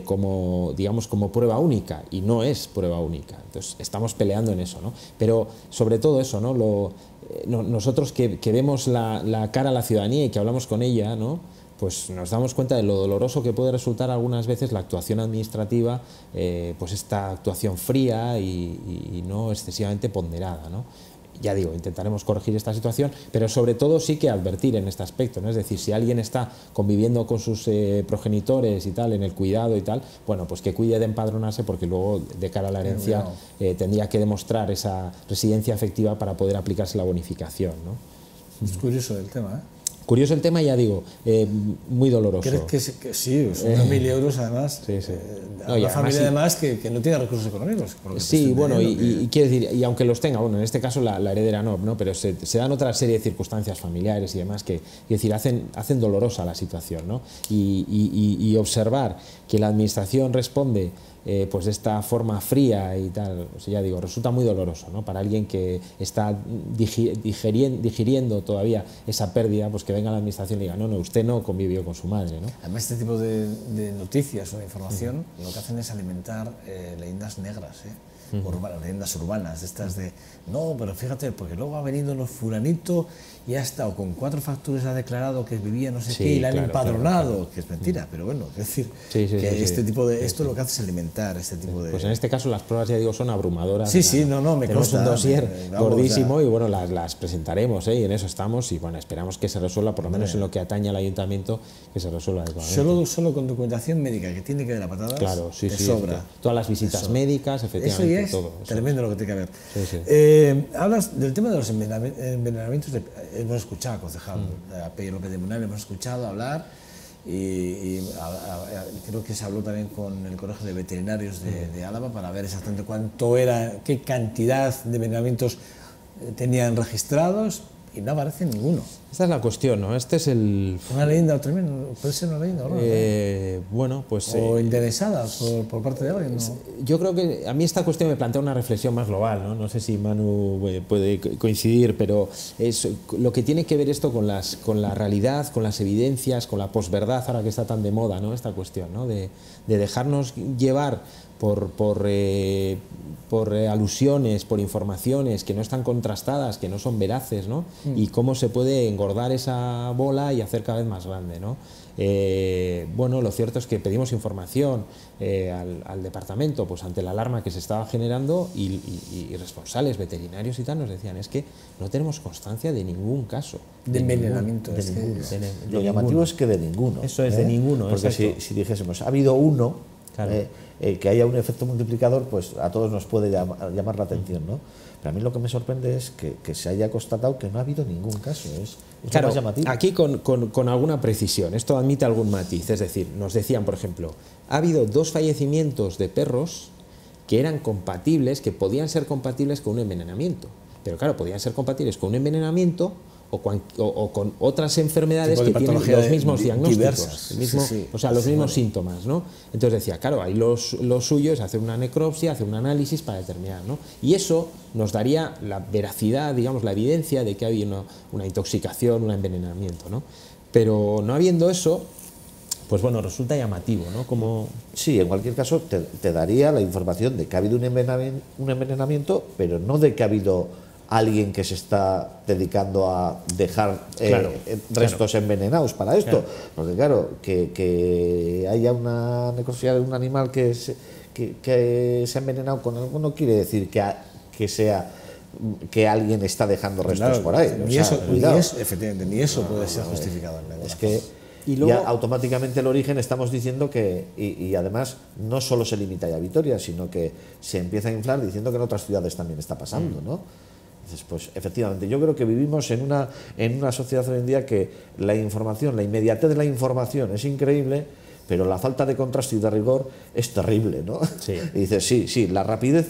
como, digamos, como prueba única, y no es prueba única. Entonces estamos peleando en eso, ¿no? Pero sobre todo eso, ¿no? Nosotros que vemos la cara a la ciudadanía y que hablamos con ella, ¿no? Pues nos damos cuenta de lo doloroso que puede resultar algunas veces la actuación administrativa, pues esta actuación fría y no excesivamente ponderada, ¿no? Ya digo, intentaremos corregir esta situación, pero sobre todo sí que advertir en este aspecto, ¿no? Es decir, si alguien está conviviendo con sus progenitores y tal, en el cuidado y tal, bueno, pues que cuide de empadronarse, porque luego de cara a la herencia tendría que demostrar esa residencia efectiva para poder aplicarse la bonificación, ¿no? Es curioso el tema, ¿eh? Curioso el tema, ya digo, muy doloroso. ¿Crees que sí? Son 1.000 euros además. Sí, sí. A una familia además que no tiene recursos económicos. Sí, bueno, y quiero decir, y aunque los tenga, bueno, en este caso la heredera no, pero se dan otra serie de circunstancias familiares y demás que, es decir, hacen dolorosa la situación, ¿no? Y observar que la administración responde pues de esta forma fría y tal, o sea, ya digo, resulta muy doloroso, ¿no? Para alguien que está digiriendo todavía esa pérdida, pues que venga la administración y diga, no, usted no convivió con su madre, ¿no? Además, este tipo de noticias o de información lo que hacen es alimentar leyendas negras, leyendas urbanas, de estas de, no, pero fíjate, porque luego ha venido los fulanito y ha estado con 4 facturas, ha declarado que vivía no sé qué y la han empadronado, claro. Que es mentira, pero bueno, es decir, esto lo que hace es alimentar este tipo de... Pues en este caso las pruebas, ya digo, son abrumadoras. Sí, me tenemos consta. Un dossier gordísimo y bueno, las presentaremos, y en eso estamos, y bueno, esperamos que se resuelva, por lo menos en lo que atañe al ayuntamiento, que se resuelva. Solo con documentación médica, que tiene que ver a patadas, claro, de sobra. Todas las visitas médicas, efectivamente. Eso es tremendo lo que tiene que haber. Hablas del tema de los envenenamientos. Hemos escuchado al concejal a Pello López de Munal, hemos escuchado hablar y creo que se habló también con el Colegio de Veterinarios de Álava para ver exactamente qué cantidad de envenenamientos tenían registrados, y no aparece ninguno. Esta es la cuestión, ¿no? Este es el... Una leyenda tremenda, puede ser una leyenda, ¿no? Bueno, pues... O interesada por parte de alguien, ¿no? Yo creo que a mí esta cuestión me plantea una reflexión más global, ¿no? No sé si Manu puede coincidir, pero es lo que tiene que ver esto con la realidad, con las evidencias, con la posverdad, ahora que está tan de moda, ¿no? Esta cuestión, ¿no? De dejarnos llevar por alusiones, por informaciones que no están contrastadas, que no son veraces, ¿no? Y cómo se puede engordar esa bola y hacer cada vez más grande, ¿no? Bueno, lo cierto es que pedimos información al departamento, pues ante la alarma que se estaba generando, y responsables veterinarios y tal nos decían, es que no tenemos constancia de ningún caso. De envenenamiento. Lo llamativo es que de ninguno. Eso es, de ninguno. Porque si dijésemos, ha habido uno, claro, que haya un efecto multiplicador, pues a todos nos puede llamar la atención, ¿no? Pero a mí lo que me sorprende es que se haya constatado que no ha habido ningún caso. Es claro, más llamativo. aquí con alguna precisión, esto admite algún matiz, es decir, nos decían, por ejemplo, ha habido 2 fallecimientos de perros que eran compatibles, que podían ser compatibles con un envenenamiento, pero claro, podían ser compatibles con un envenenamiento o con otras enfermedades que tienen los mismos diagnósticos, o sea, los mismos síntomas, ¿no? Entonces decía, claro, ahí lo suyo es hacer una necropsia, hacer un análisis para determinar, ¿no? Y eso nos daría la veracidad, digamos, la evidencia de que ha habido una intoxicación, un envenenamiento, ¿no? Pero no habiendo eso, pues bueno, resulta llamativo, ¿no? Como... Sí, en cualquier caso te daría la información de que ha habido un envenenamiento, pero no de que ha habido alguien que se está dedicando a dejar restos envenenados para esto, claro. Porque claro, que haya una necropsia de un animal que se ha envenenado con algo no quiere decir que alguien está dejando restos por ahí. Efectivamente, ni eso puede ser justificado. Es que y luego, ya automáticamente el origen estamos diciendo que, y además no solo se limita ya a Vitoria, sino que se empieza a inflar diciendo que en otras ciudades también está pasando, ¿no? Pues efectivamente, yo creo que vivimos en una sociedad hoy en día que la información, la inmediatez de la información es increíble, pero la falta de contraste y de rigor es terrible, ¿no? Sí. Y dices, sí, la rapidez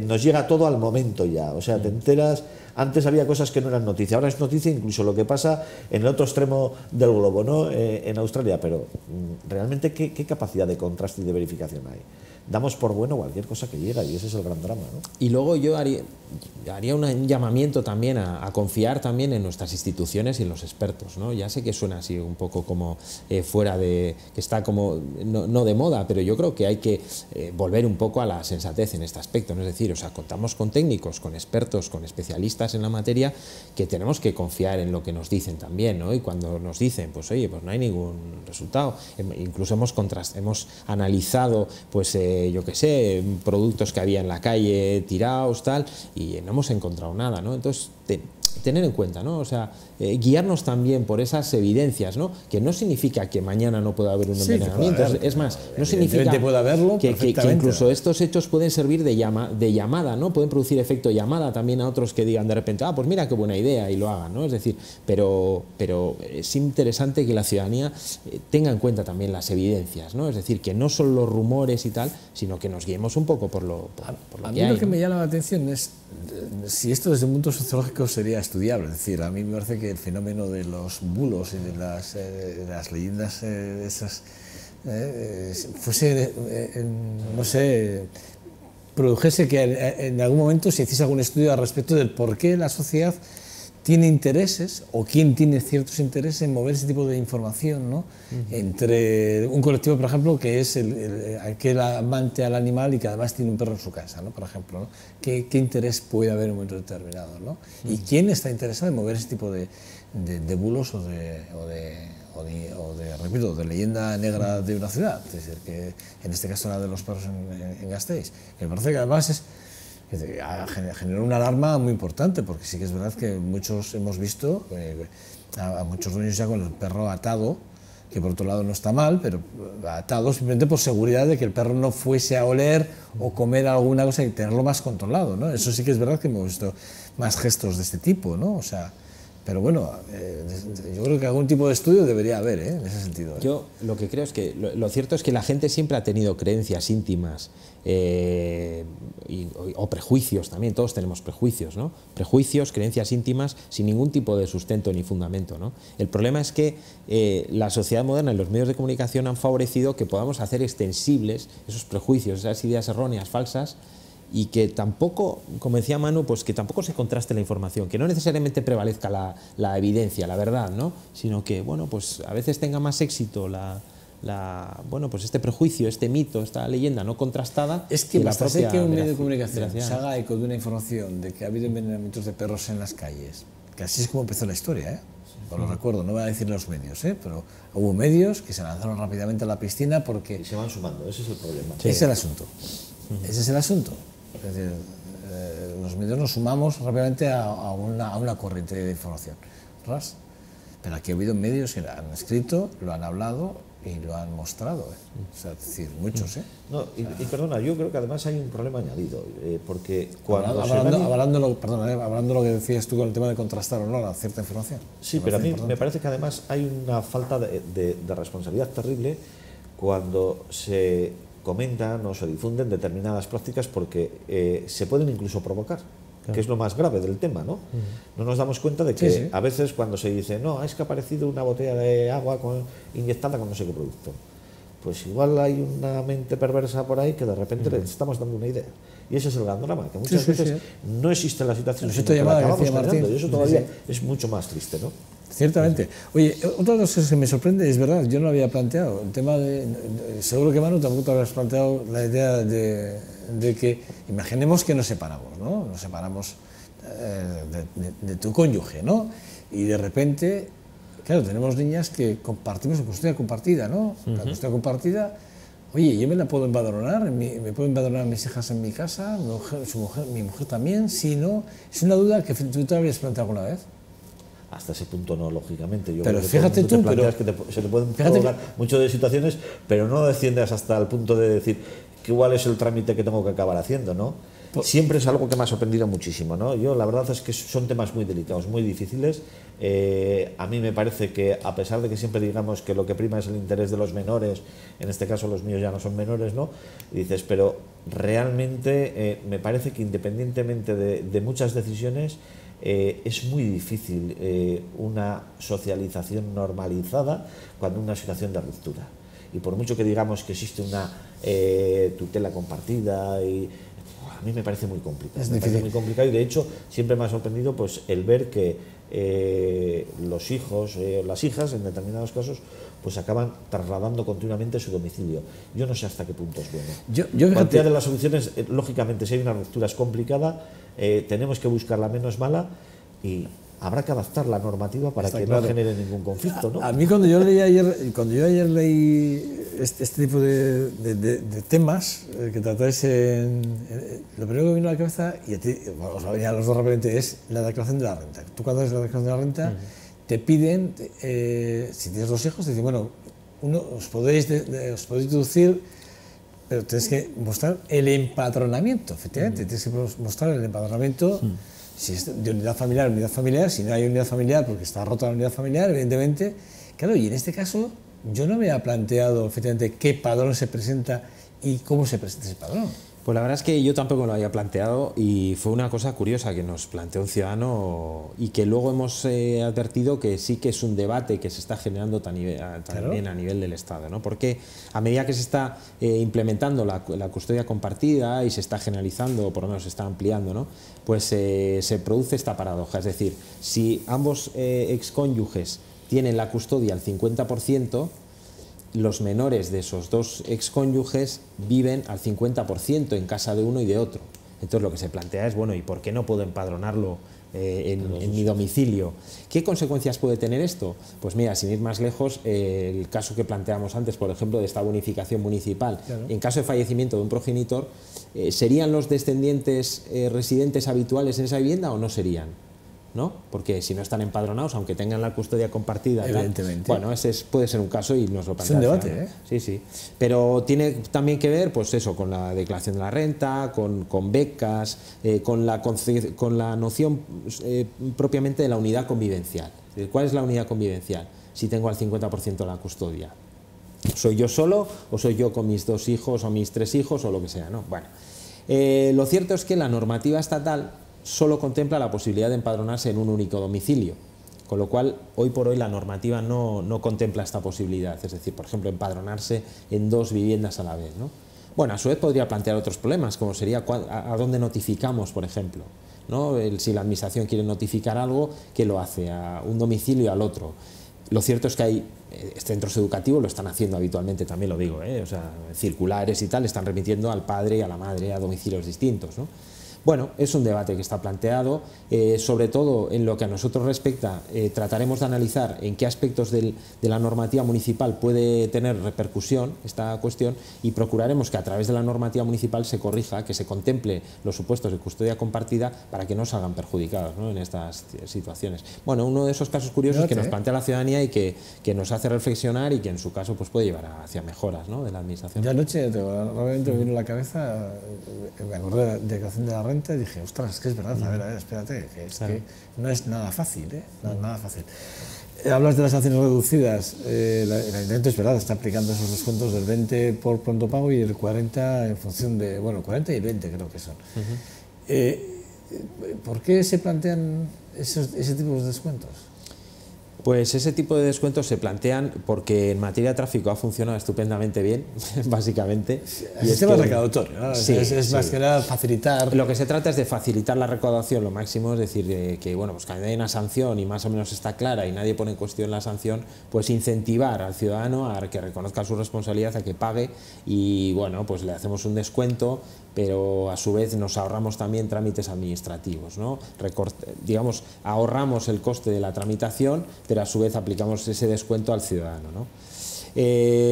nos llega todo al momento ya, o sea, te enteras, antes había cosas que no eran noticia, ahora es noticia incluso lo que pasa en el otro extremo del globo, ¿no? En Australia, pero realmente ¿qué capacidad de contraste y de verificación hay? Damos por bueno cualquier cosa que llega y ese es el gran drama, ¿no? Y luego yo haría un llamamiento también a confiar también en nuestras instituciones y en los expertos, ¿no? Ya sé que suena así un poco como fuera de... que está como no de moda, pero yo creo que hay que volver un poco a la sensatez en este aspecto, ¿no? Es decir, o sea, contamos con técnicos, con expertos, con especialistas en la materia que tenemos que confiar en lo que nos dicen también, ¿no? Y cuando nos dicen, pues oye, pues no hay ningún resultado, incluso hemos analizado, pues yo qué sé, productos que había en la calle tirados, tal, y no hemos encontrado nada, ¿no? Entonces, tener en cuenta, ¿no? O sea, guiarnos también por esas evidencias, ¿no? Que no significa que mañana no pueda haber un envenenamiento, es más, no significa que incluso estos hechos pueden servir de llamada, ¿no? Pueden producir efecto llamada también a otros que digan de repente, pues mira qué buena idea, y lo hagan, ¿no? Es decir, pero es interesante que la ciudadanía tenga en cuenta también las evidencias, ¿no? Es decir, que no son los rumores y tal, sino que nos guiemos un poco por lo que hay. A mí lo que me llama la atención es si esto desde un punto sociológico sería estudiable. Es decir, a mí me parece que el fenómeno de los bulos y de las leyendas esas fuese, no sé, produjese que en algún momento se hiciese algún estudio al respecto del por qué la sociedad tiene intereses o quién tiene ciertos intereses en mover ese tipo de información, ¿no? Entre un colectivo, por ejemplo, que es aquel amante al animal y que además tiene un perro en su casa, ¿no? Por ejemplo, ¿no? ¿Qué interés puede haber en un momento determinado, ¿no? ¿Y quién está interesado en mover ese tipo de bulos repito, de leyenda negra de una ciudad? Es decir, que en este caso la de los perros en Gasteiz, que me parece que además generó una alarma muy importante, porque sí que es verdad que muchos hemos visto a muchos dueños ya con el perro atado, que por otro lado no está mal, pero atado simplemente por seguridad de que el perro no fuese a oler o comer alguna cosa y tenerlo más controlado, ¿no? Eso sí que es verdad que hemos visto más gestos de este tipo, ¿no? O sea, Pero bueno, yo creo que algún tipo de estudio debería haber, en ese sentido. Yo lo que creo es que lo cierto es que la gente siempre ha tenido creencias íntimas o prejuicios también, todos tenemos prejuicios, ¿no? Prejuicios, creencias íntimas sin ningún tipo de sustento ni fundamento, ¿no? El problema es que la sociedad moderna y los medios de comunicación han favorecido que podamos hacer extensibles esos prejuicios, esas ideas erróneas, falsas, y que tampoco, como decía Manu, pues que tampoco se contraste la información, que no necesariamente prevalezca la evidencia, la verdad, ¿no? Sino que, bueno, pues a veces tenga más éxito bueno, pues este prejuicio, este mito, esta leyenda no contrastada. Es que basta ser que un medio de comunicación veracidad. se haga eco de una información de que ha habido envenenamientos de perros en las calles, que así es como empezó la historia, Pues lo recuerdo, no voy a decir los medios, pero hubo medios que se lanzaron rápidamente a la piscina porque... Y se van sumando, ese es el problema. Ese es el asunto. Ese es el asunto. Es decir, los medios nos sumamos rápidamente a una corriente de información. ¿Ras? Pero aquí ha habido medios que han escrito, lo han hablado y lo han mostrado. O sea, es decir, muchos. No, y perdona, yo creo que además hay un problema añadido, porque cuando hablando lo que decías tú con el tema de contrastar o no la cierta información. Sí, pero a mí me parece que además hay una falta de responsabilidad terrible cuando se comentan o se difunden determinadas prácticas porque se pueden incluso provocar, que es lo más grave del tema, ¿no? No nos damos cuenta de que a veces cuando se dice, no, es que ha aparecido una botella de agua inyectada con no sé qué producto, pues igual hay una mente perversa por ahí que de repente le estamos dando una idea. Y ese es el gran drama, que muchas veces no existe la situación, sino que la acabamos generando, y eso todavía es mucho más triste, ¿no? Ciertamente. Oye, otra de las cosas que me sorprende, es verdad, yo no lo había planteado, el tema seguro que Manu tampoco te habrás planteado la idea de que, imaginemos que nos separamos, ¿no? Nos separamos de tu cónyuge, ¿no? Y de repente, claro, tenemos niñas que compartimos custodia compartida, ¿no? La custodia compartida, oye, yo me la puedo embadronar, me puedo embadronar mis hijas en mi casa, mi mujer también, si no, es una duda que tú te habías planteado alguna vez. Hasta ese punto no, lógicamente. Yo pero creo que fíjate tú, se te pueden provocar mucho de situaciones, pero no desciendes hasta el punto de decir que igual es el trámite que tengo que acabar haciendo, ¿no? Siempre es algo que me ha sorprendido muchísimo, ¿no? Yo la verdad es que son temas muy delicados, muy difíciles. A mí me parece que, a pesar de que siempre digamos que lo que prima es el interés de los menores, en este caso los míos ya no son menores, ¿no? Y dices, pero realmente me parece que independientemente de muchas decisiones, es muy difícil una socialización normalizada cuando una situación de ruptura. Y por mucho que digamos que existe una tutela compartida, a mí me parece muy complicado. Me parece muy complicado, y de hecho siempre me ha sorprendido pues, el ver que los hijos, las hijas en determinados casos, pues acaban trasladando continuamente su domicilio. Yo no sé hasta qué punto es bueno. Cualquiera de las soluciones, lógicamente, si hay una ruptura es complicada, tenemos que buscar la menos mala y habrá que adaptar la normativa para que no genere ningún conflicto, ¿no? A mí cuando yo ayer leí este tipo de temas que tratáis, lo primero que me vino a la cabeza, y a ti, os va a venir a los dos rápidamente, es la declaración de la renta. Tú cuando haces la declaración de la renta, te piden, si tienes dos hijos, te dicen, bueno, os podéis deducir, pero tienes que mostrar el empadronamiento, efectivamente, tienes que mostrar el empadronamiento. Si es de unidad familiar, si no hay unidad familiar porque está rota la unidad familiar, evidentemente, claro, y en este caso yo no me había planteado efectivamente qué padrón se presenta y cómo se presenta ese padrón. Pues la verdad es que yo tampoco lo había planteado y fue una cosa curiosa que nos planteó un ciudadano y que luego hemos advertido que sí que es un debate que se está generando también a nivel del Estado, ¿no? Porque a medida que se está implementando la custodia compartida y se está generalizando, o por lo menos se está ampliando, ¿no? Pues se produce esta paradoja, es decir, si ambos excónyuges tienen la custodia al 50%, los menores de esos dos excónyuges viven al 50% en casa de uno y de otro. Entonces lo que se plantea es, bueno, ¿y por qué no puedo empadronarlo en mi domicilio? ¿Qué consecuencias puede tener esto? Pues mira, sin ir más lejos, el caso que planteamos antes, por ejemplo, de esta bonificación municipal, en caso de fallecimiento de un progenitor, ¿serían los descendientes residentes habituales en esa vivienda o no serían? ¿no? Porque si no están empadronados, aunque tengan la custodia compartida, evidentemente. Bueno, ese puede ser un caso y nos lo plantea. Es un debate, ¿eh? Sí, sí. Pero tiene también que ver, pues eso, con la declaración de la renta, con becas, con la noción propiamente de la unidad convivencial. ¿Cuál es la unidad convivencial? Si tengo al 50% de la custodia. ¿Soy yo solo o soy yo con mis 2 hijos o mis 3 hijos o lo que sea, ¿no? Bueno, lo cierto es que la normativa estatal solo contempla la posibilidad de empadronarse en un único domicilio, con lo cual hoy por hoy la normativa no contempla esta posibilidad, es decir, por ejemplo, empadronarse en 2 viviendas a la vez, ¿no? Bueno, a su vez podría plantear otros problemas, como sería a dónde notificamos, por ejemplo, ¿no? Si la administración quiere notificar algo, ¿qué lo hace? ¿A un domicilio y al otro? Lo cierto es que hay centros educativos, lo están haciendo habitualmente, también lo digo, o sea, circulares y tal, están remitiendo al padre y a la madre a domicilios distintos, ¿no? Bueno, es un debate que está planteado, sobre todo en lo que a nosotros respecta, trataremos de analizar en qué aspectos de la normativa municipal puede tener repercusión esta cuestión y procuraremos que a través de la normativa municipal se corrija, que se contemple los supuestos de custodia compartida para que no salgan perjudicados, ¿no?, en estas situaciones. Bueno, uno de esos casos curiosos que nos plantea la ciudadanía y que nos hace reflexionar y que en su caso pues puede llevar hacia mejoras, ¿no?, de la administración. Ya anoche, realmente me vino a la cabeza, me acordé de la declaración de la renta y dije, ostras, es que es verdad, a ver, espérate, que no es nada fácil, nada fácil. Hablas de las sanciones reducidas, el Ayuntamiento es verdad, está aplicando esos descuentos del 20 por pronto pago y el 40 en función de, bueno, 40 y el 20 creo que son. ¿Por qué se plantean ese tipo de descuentos? Pues ese tipo de descuentos se plantean porque en materia de tráfico ha funcionado estupendamente bien, básicamente. El sistema recaudatorio, ¿no? Sí, es más que nada facilitar. Lo que se trata es de facilitar la recaudación lo máximo, es decir, que bueno, pues cuando hay una sanción y más o menos está clara y nadie pone en cuestión la sanción, pues incentivar al ciudadano a que reconozca su responsabilidad, a que pague y bueno, pues le hacemos un descuento, pero a su vez nos ahorramos también trámites administrativos, ¿no? Digamos, ahorramos el coste de la tramitación, pero a su vez aplicamos ese descuento al ciudadano, ¿no?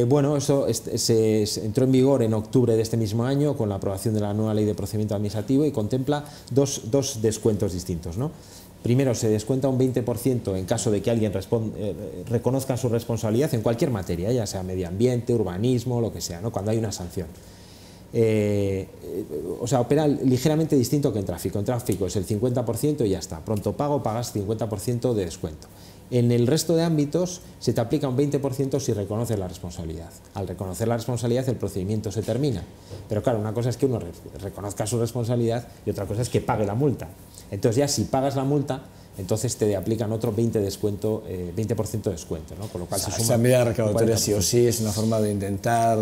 Bueno, eso se entró en vigor en octubre de este mismo año con la aprobación de la nueva Ley de Procedimiento Administrativo y contempla dos descuentos distintos, ¿no? Primero, se descuenta un 20% en caso de que alguien reconozca su responsabilidad en cualquier materia, ya sea medio ambiente, urbanismo, lo que sea, ¿no?, cuando hay una sanción. O sea, opera ligeramente distinto que en tráfico. En tráfico es el 50% y ya está. Pronto pago, pagas 50% de descuento. En el resto de ámbitos se te aplica un 20% si reconoces la responsabilidad. Al reconocer la responsabilidad el procedimiento se termina. Pero claro, una cosa es que uno reconozca su responsabilidad y otra cosa es que pague la multa. Entonces ya si pagas la multa, entonces te aplican otro 20% de descuento, ¿no? Con lo cual se suma. Esa medida recaudatoria sí o sí es una forma de intentar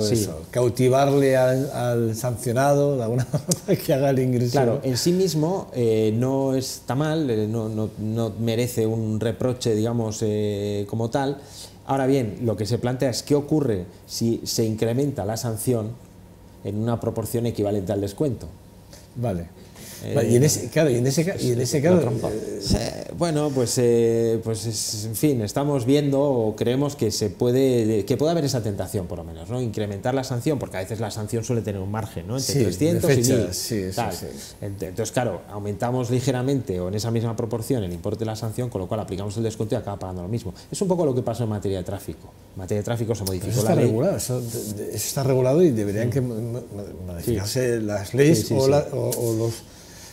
cautivarle al sancionado de alguna forma que haga el ingreso. Claro, en sí mismo no está mal, no merece un reproche, digamos, como tal. Ahora bien, lo que se plantea es qué ocurre si se incrementa la sanción en una proporción equivalente al descuento. Vale. Y en ese caso, bueno, pues en fin, estamos viendo o creemos que puede haber esa tentación, por lo menos, ¿no? Incrementar la sanción, porque a veces la sanción suele tener un margen, ¿no?, entre 300 y 1000. Entonces, claro, aumentamos ligeramente o en esa misma proporción el importe de la sanción, con lo cual aplicamos el descuento y acaba pagando lo mismo. Es un poco lo que pasó en materia de tráfico. En materia de tráfico se modificó la ley. Regulado, eso está regulado y deberían que modificarse las leyes o los...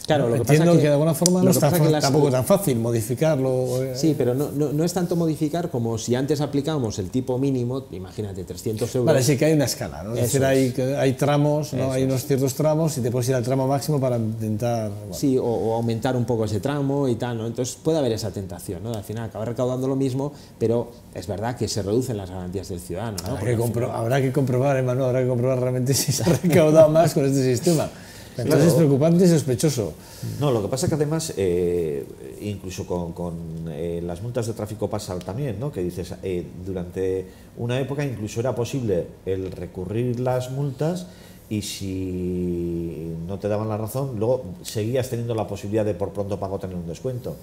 Claro, lo que entiendo pasa que de alguna forma no está tampoco tan fácil modificarlo. Sí, pero no es tanto modificar como si antes aplicábamos el tipo mínimo, imagínate, 300 euros. Vale, sí que hay una escala, ¿no? Es decir, hay tramos, ¿no? Hay unos ciertos tramos y te puedes ir al tramo máximo para intentar... Bueno. Sí, o aumentar un poco ese tramo y tal, ¿no? Entonces puede haber esa tentación, ¿no? Al final acaba recaudando lo mismo, pero es verdad que se reducen las garantías del ciudadano, ¿no? Habrá que comprobar, Emmanuel, realmente si se ha recaudado más con este sistema. Entonces claro, es preocupante y sospechoso. No, lo que pasa es que además, incluso con las multas de tráfico pasa también, ¿no? Que dices, durante una época incluso era posible el recurrir las multas y si no te daban la razón, luego seguías teniendo la posibilidad de por pronto pago tener un descuento.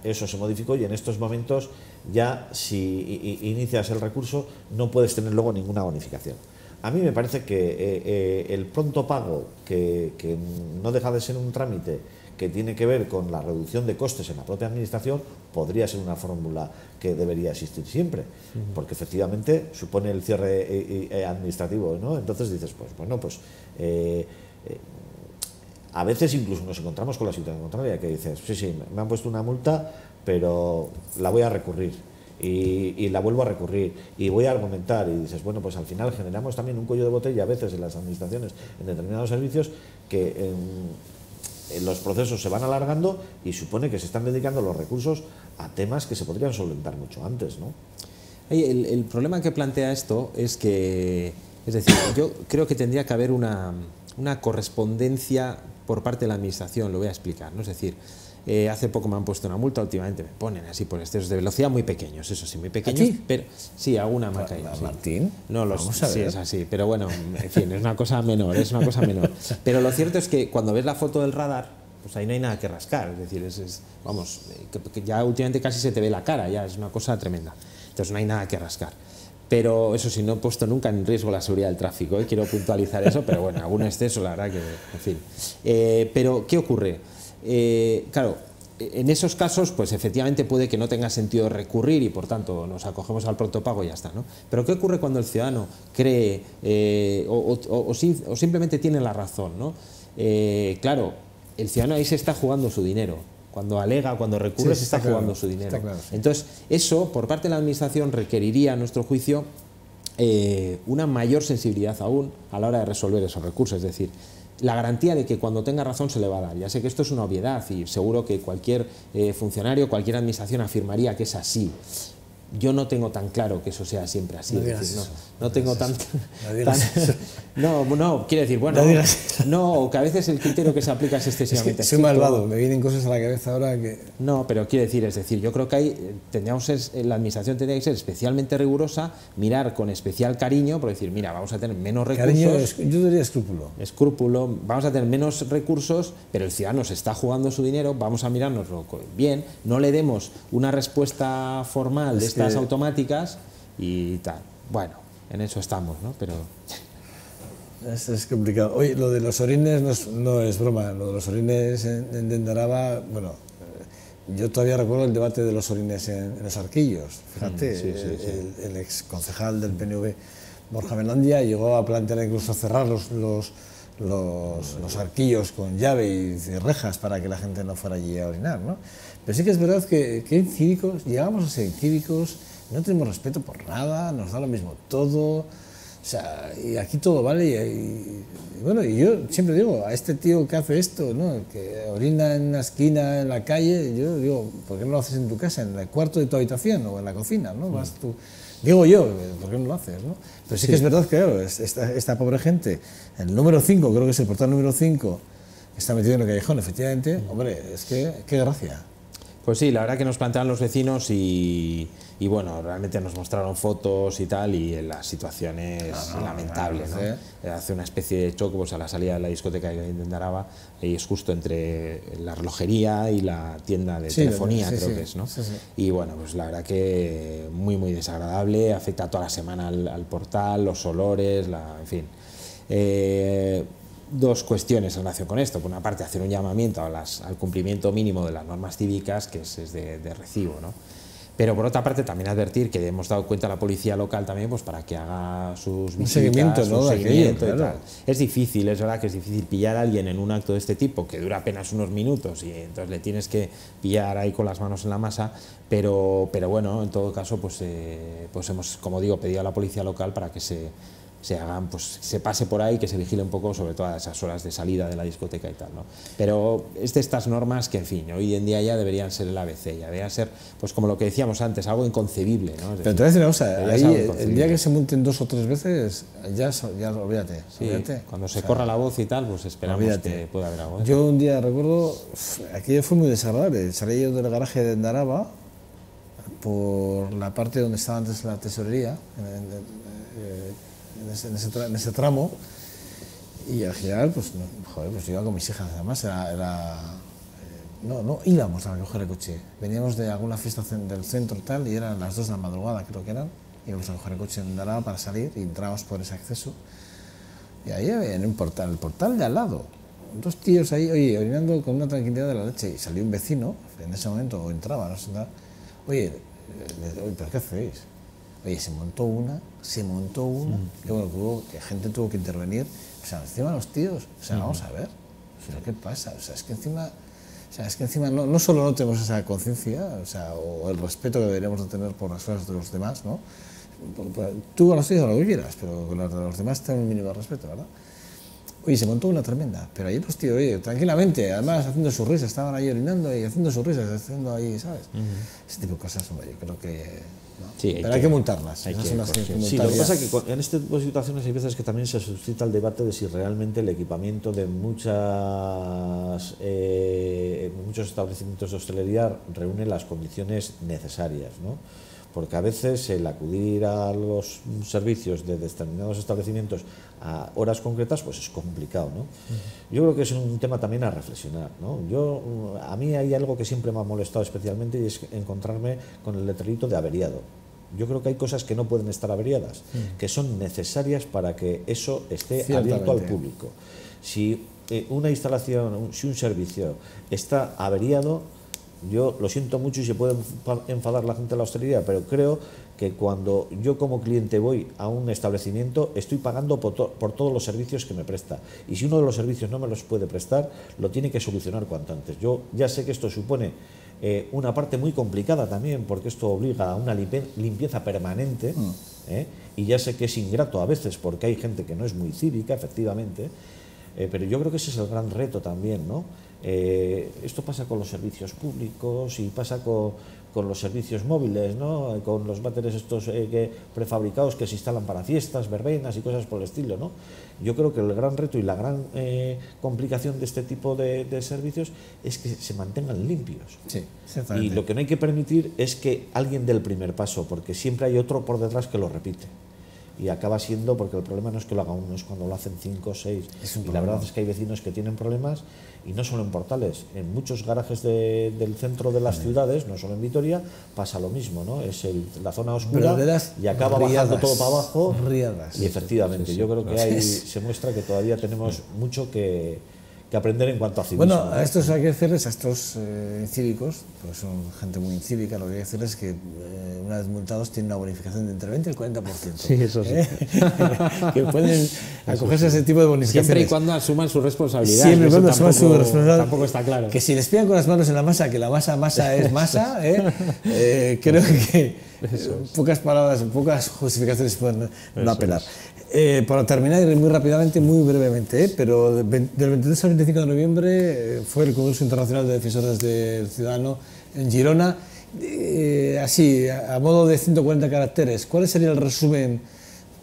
Eso se modificó y en estos momentos ya si inicias el recurso no puedes tener luego ninguna bonificación. A mí me parece que el pronto pago, que no deja de ser un trámite que tiene que ver con la reducción de costes en la propia administración, podría ser una fórmula que debería existir siempre, porque efectivamente supone el cierre administrativo, ¿no? Entonces dices, pues bueno, pues a veces incluso nos encontramos con la situación contraria, que dices, sí, me han puesto una multa, pero la voy a recurrir. Y la vuelvo a recurrir y voy a argumentar, y dices, bueno, pues al final generamos también un cuello de botella a veces en las administraciones, en determinados servicios, que en los procesos se van alargando y supone que se están dedicando los recursos a temas que se podrían solventar mucho antes, ¿no? El problema que plantea esto es que, es decir, yo creo que tendría que haber una correspondencia por parte de la administración, lo voy a explicar, ¿no? Es decir, hace poco me han puesto una multa, últimamente me ponen así por excesos de velocidad muy pequeños, eso sí, muy pequeños. ¿Aquí? Pero sí, alguna me ha caído. Sí. Martín, no lo vamos a ver. Sí, es así, pero bueno, en fin, es una cosa menor, Pero lo cierto es que cuando ves la foto del radar, pues ahí no hay nada que rascar, es decir, vamos, que ya últimamente casi se te ve la cara, ya es una cosa tremenda. Entonces no hay nada que rascar. Pero eso sí, no he puesto nunca en riesgo la seguridad del tráfico, quiero puntualizar eso, pero bueno, algún exceso, la verdad que, en fin. Pero, ¿qué ocurre? Claro, en esos casos, pues efectivamente puede que no tenga sentido recurrir y por tanto nos acogemos al pronto pago y ya está, ¿no? Pero ¿qué ocurre cuando el ciudadano cree o simplemente tiene la razón, ¿no? Claro, el ciudadano ahí se está jugando su dinero. Cuando alega, cuando recurre, se está jugando su dinero. Claro, sí. Entonces, eso, por parte de la Administración, requeriría, a nuestro juicio, una mayor sensibilidad aún a la hora de resolver esos recursos. Es decir, la garantía de que cuando tenga razón se le va a dar. Ya sé que esto es una obviedad y seguro que cualquier funcionario, cualquier administración afirmaría que es así. Yo no tengo tan claro que eso sea siempre así. No, es decir, eso. no tengo tan... No, quiero decir, bueno, no, que a veces el criterio que se aplica es excesivamente soy malvado, me vienen cosas a la cabeza ahora que... No, pero quiero decir, es decir, yo creo que la administración tendría que ser especialmente rigurosa, mirar con especial cariño, por decir, mira, vamos a tener menos recursos... Cariño, yo diría escrúpulo. Escrúpulo, vamos a tener menos recursos, pero el ciudadano se está jugando su dinero, vamos a mirárnoslo bien, no le demos una respuesta formal de estas automáticas y tal. Bueno, en eso estamos, ¿no? Pero... Es complicado. Oye, lo de los orines no es broma, lo de los orines en Dendaraba, bueno, yo todavía recuerdo el debate de los orines en los Arquillos. Fíjate, el ex concejal del PNV, Borja Melandia, llegó a plantear incluso cerrar los arquillos con llave y rejas para que la gente no fuera allí a orinar, ¿no? Pero sí que es verdad que cívicos, llegamos a ser cívicos, no tenemos respeto por nada, nos da lo mismo todo. O sea, y aquí todo vale y bueno, y yo siempre digo, a este tío que hace esto, ¿no? Que orina en una esquina, en la calle, yo digo, ¿por qué no lo haces en tu casa, en el cuarto de tu habitación o en la cocina, ¿no? Vas tú, digo yo, ¿por qué no lo haces, no? Pero sí que es verdad que, claro, esta pobre gente, el número 5, creo que es el portal número 5, está metido en el callejón, efectivamente, hombre, es que, qué gracia. Pues sí, la verdad que nos planteaban los vecinos y bueno, realmente nos mostraron fotos y tal, y la situación es lamentable, ¿no? Hace una especie de choque pues, a la salida de la discoteca de Dendaraba, y es justo entre la relojería y la tienda de telefonía, creo que es, ¿no? Sí. Y bueno, pues la verdad que muy, muy desagradable, afecta toda la semana al portal, los olores, en fin. Dos cuestiones en relación con esto. Por una parte, hacer un llamamiento al cumplimiento mínimo de las normas cívicas, que es de recibo, ¿no? Pero por otra parte, también advertir que hemos dado cuenta a la policía local también pues, para que haga sus visitas, seguimiento, ¿no? Un seguimiento aquello, y claro. tal. Es difícil, es verdad que es difícil pillar a alguien en un acto de este tipo que dura apenas unos minutos y entonces le tienes que pillar ahí con las manos en la masa, pero bueno, en todo caso, pues hemos, como digo, pedido a la policía local para que se hagan, pues se pase por ahí, que se vigile un poco sobre todo a esas horas de salida de la discoteca y tal, ¿no? Pero es de estas normas que, en fin, hoy en día ya deberían ser el ABC, ya deberían ser, pues como lo que decíamos antes, algo inconcebible, ¿no? Pero te voy a decir una cosa, ahí, el día que se monten 2 o 3 veces, ya olvídate. Sí, olvídate. cuando se corra la voz y tal, pues esperamos que pueda haber algo. Yo un día recuerdo, aquello fue muy desagradable, salí yo del garaje de Dendaraba, por la parte donde estaba antes la tesorería, en ese tramo, y al girar, pues, pues iba con mis hijas, además no íbamos a coger el coche, veníamos de alguna fiesta del centro tal, y eran las 2 de la madrugada, creo que eran, íbamos a coger el coche en Daraba para salir, y entramos por ese acceso, y ahí había un portal, el portal de al lado, dos tíos ahí, oye, orinando con una tranquilidad de la leche, y salió un vecino, en ese momento, o entraba, no sé nada, oye, ¿pero qué hacéis? Oye, se montó una, que bueno, que gente tuvo que intervenir, o sea, encima los tíos, o sea, vamos a ver, ¿pero qué pasa? O sea, es que encima no solo no tenemos esa conciencia, o sea, o el respeto que deberíamos de tener por las cosas de los demás, ¿no? Tú a los tuyos lo que quieras, pero con los demás ten un mínimo de respeto, ¿verdad? Oye, se montó una tremenda, pero ahí los tíos, oye, tranquilamente, además haciendo sus risas, estaban ahí orinando y haciendo sus risas, haciendo ahí, ¿sabes? Ese tipo de cosas, hombre, yo creo que... ¿no? Sí, pero hay que multarlas. Sí, lo que pasa es que en este tipo de situaciones hay veces que también se suscita el debate de si realmente el equipamiento de muchos establecimientos de hostelería reúne las condiciones necesarias, ¿no? Porque a veces el acudir a los servicios de determinados establecimientos a horas concretas pues es complicado, ¿no? Yo creo que es un tema también a reflexionar, ¿no? A mí hay algo que siempre me ha molestado especialmente y es encontrarme con el letrerito de averiado. Yo creo que hay cosas que no pueden estar averiadas, que son necesarias para que eso esté abierto al público. Si una instalación, si un servicio está averiado, yo lo siento mucho y se puede enfadar la gente de la hostelería, pero creo que cuando yo como cliente voy a un establecimiento estoy pagando por todos los servicios que me presta, y si uno de los servicios no me los puede prestar, lo tiene que solucionar cuanto antes. Yo ya sé que esto supone una parte muy complicada también, porque esto obliga a una limpieza permanente, y ya sé que es ingrato a veces porque hay gente que no es muy cívica, efectivamente, pero yo creo que ese es el gran reto también, ¿no? Esto pasa con los servicios públicos y pasa con los servicios móviles, ¿no? Con los váteres estos prefabricados que se instalan para fiestas, verbenas y cosas por el estilo, ¿no? Yo creo que el gran reto y la gran complicación de este tipo de servicios es que se mantengan limpios. Sí, y lo que no hay que permitir es que alguien dé el primer paso, porque siempre hay otro por detrás que lo repite. Y acaba siendo, porque el problema no es que lo haga uno, es cuando lo hacen 5 o 6. Y la verdad es que hay vecinos que tienen problemas, y no solo en Portales, en muchos garajes del centro de las ciudades, no solo en Vitoria, pasa lo mismo, ¿no? Es la zona oscura y acaba bajando todo para abajo. Y efectivamente, yo creo que ahí se muestra que todavía tenemos mucho que aprender en cuanto a civismo. Bueno, a estos hay que decirles, a estos incívicos, porque son gente muy incívica, lo que hay que decirles es que una vez multados tienen una bonificación de entre el 20 y el 40%. Sí, eso sí. Que pueden acogerse a ese tipo de bonificaciones. Siempre y cuando asuman su responsabilidad. Siempre y cuando asuman su responsabilidad. Tampoco está claro. Que si les pillan con las manos en la masa, que la masa es masa, creo que pocas palabras, pocas justificaciones pueden no apelar. Para terminar, muy rápidamente, muy brevemente, pero del 23 al 25 de noviembre fue el Congreso Internacional de Defensores del Ciudadano en Girona. Así, a modo de 140 caracteres, ¿cuál sería el resumen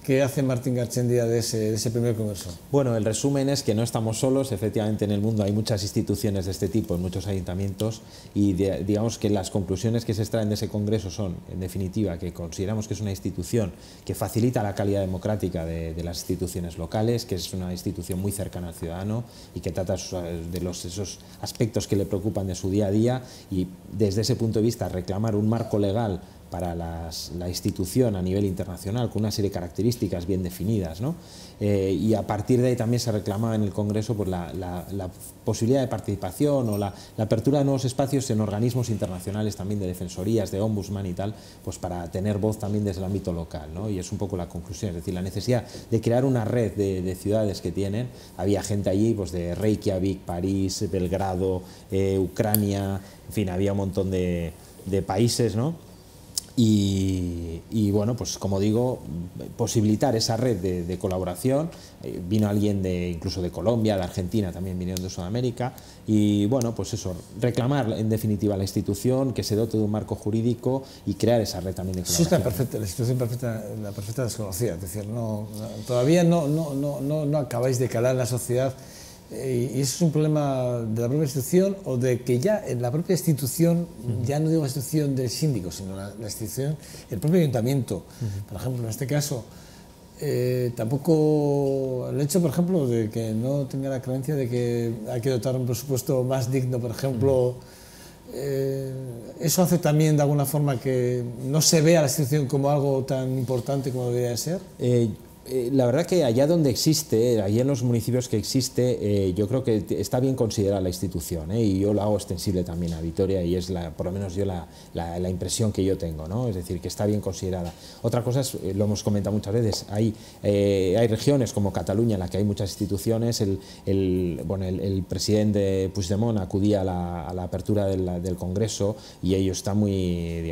que hace Martín Garchendía de ese primer congreso? Bueno, el resumen es que no estamos solos, efectivamente en el mundo hay muchas instituciones de este tipo, en muchos ayuntamientos, y digamos que las conclusiones que se extraen de ese congreso son, en definitiva, que consideramos que es una institución que facilita la calidad democrática de las instituciones locales, que es una institución muy cercana al ciudadano y que trata de esos aspectos que le preocupan de su día a día, y desde ese punto de vista reclamar un marco legal para la institución a nivel internacional, con una serie de características bien definidas, ¿no? Y a partir de ahí también se reclamaba en el Congreso pues, la posibilidad de participación o la apertura de nuevos espacios en organismos internacionales también de defensorías, de ombudsman y tal, pues para tener voz también desde el ámbito local, ¿no? Y es un poco la conclusión, es decir, la necesidad de crear una red de ciudades que tienen. Había gente allí pues, de Reykjavik, París, Belgrado, Ucrania, en fin, había un montón de países, ¿no? Y bueno, pues como digo, posibilitar esa red de colaboración. Vino alguien incluso de Colombia, de Argentina, también vinieron de Sudamérica, y bueno, pues eso, reclamar en definitiva a la institución que se dote de un marco jurídico y crear esa red también de colaboración. Eso es la institución perfecta, la perfecta desconocida, es decir, todavía no acabáis de calar en la sociedad. Y eso es un problema de la propia institución, o de que ya en la propia institución, ya no digo la institución del síndico, sino la institución, el propio ayuntamiento. Por ejemplo, en este caso, tampoco el hecho, por ejemplo, de que no tenga la creencia de que hay que dotar un presupuesto más digno, por ejemplo, eso hace también de alguna forma que no se vea a la institución como algo tan importante como debería de ser. La verdad que allá donde existe, allá en los municipios que existe, yo creo que está bien considerada la institución, y yo la hago extensible también a Vitoria y es por lo menos yo la impresión que yo tengo, ¿no? Es decir, que está bien considerada. Otra cosa es, lo hemos comentado muchas veces, hay regiones como Cataluña en la que hay muchas instituciones, el presidente Puigdemont acudía a la apertura del Congreso y ellos están muy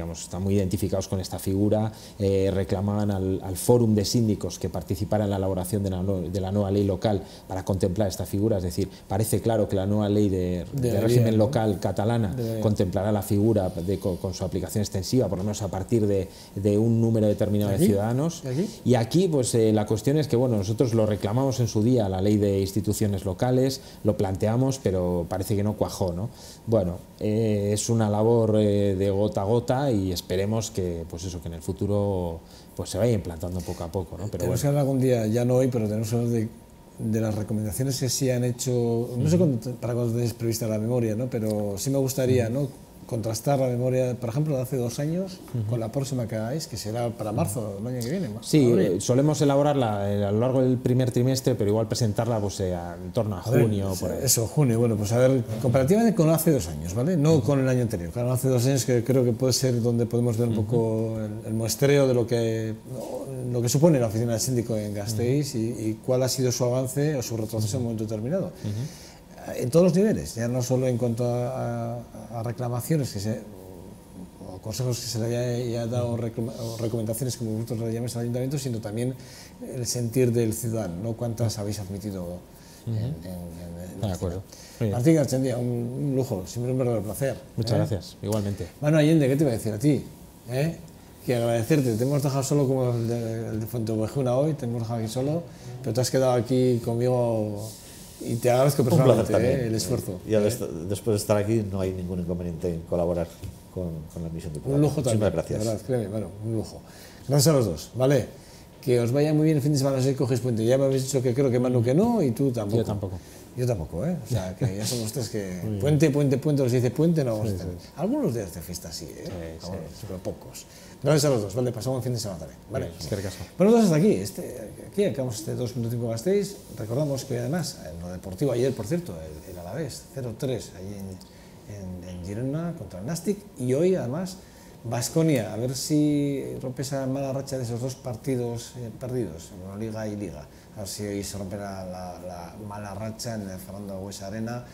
identificados con esta figura, reclamaban al Fórum de Síndicos que participara en la elaboración de la nueva ley local para contemplar esta figura, es decir, parece claro que la nueva ley de régimen local catalana contemplará la figura con su aplicación extensiva, por lo menos a partir de un número determinado de ciudadanos. Y aquí pues la cuestión es que bueno, nosotros lo reclamamos en su día, la ley de instituciones locales, lo planteamos, pero parece que no cuajó, ¿no? Bueno, es una labor de gota a gota y esperemos que, pues eso, que en el futuro pues se vaya implantando poco a poco, ¿no? Pero tenemos que hablar algún día, ya no hoy, pero tenemos que hablar de las recomendaciones que sí han hecho, no sé para cuándo tenéis prevista la memoria, ¿no? Pero sí me gustaría, ¿no?, contrastar la memoria, por ejemplo, de hace 2 años con la próxima que hagáis, que será para marzo, el año que viene. Sí, solemos elaborarla a lo largo del primer trimestre, pero igual presentarla pues, en torno a junio. Por ahí. Eso, junio. Bueno, pues a ver, comparativamente con hace 2 años, ¿vale? No con el año anterior. Claro, hace 2 años que creo que puede ser donde podemos ver un poco el muestreo de lo que supone la oficina del síndico en Gasteiz y cuál ha sido su avance o su retroceso en un momento determinado. En todos los niveles, ya no solo en cuanto a reclamaciones o consejos que se le haya dado o recomendaciones como vosotros le llamáis al ayuntamiento, sino también el sentir del ciudadano, ¿no? ¿Cuántas habéis admitido De acuerdo. Martín Garchendía, un lujo, siempre un verdadero placer. Muchas gracias, igualmente. Manu Allende, ¿qué te iba a decir a ti? Que agradecerte, te hemos dejado solo como el de Fuenteovejuna hoy, te hemos dejado aquí solo, pero te has quedado aquí conmigo. Y te agradezco personalmente el esfuerzo. Y después de estar aquí no hay ningún inconveniente en colaborar con la emisión del programa. Un lujo también. Muchas gracias. De verdad, créeme, bueno, un lujo. Gracias a los dos, ¿vale? Que os vaya muy bien el fin de semana si cogéis puente. Ya me habéis dicho que creo que Manu que no y tú tampoco. Yo tampoco. Yo tampoco, ¿eh? O sea, que ya somos tres que puente, os dice puente, no vamos a tener. Algunos días de fiesta sí, ¿eh? Sí, pero pocos. Gracias a los dos, ¿vale? Pasamos un fin de semana también, ¿vale? Bueno, entonces hasta aquí acabamos este 2 minutos 5 Gasteiz. Recordamos que además, en lo deportivo ayer, por cierto, el Alavés 0-3 allí en Girona contra el Nastic, y hoy además Baskonia, a ver si rompe esa mala racha de esos 2 partidos perdidos, Liga y Liga. A ver si hoy se rompe la mala racha en el Fernando Buesa Arena.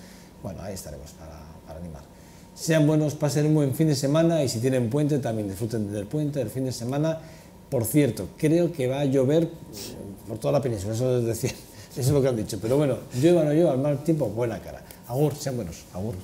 Bueno, ahí estaremos para animar. Sean buenos, pasen un buen fin de semana y si tienen puente también disfruten del puente, del fin de semana. Por cierto, creo que va a llover por toda la península, eso es decir, eso es lo que han dicho. Pero bueno, llueva o no llueva, al mal tiempo, buena cara. Agur, sean buenos, agur.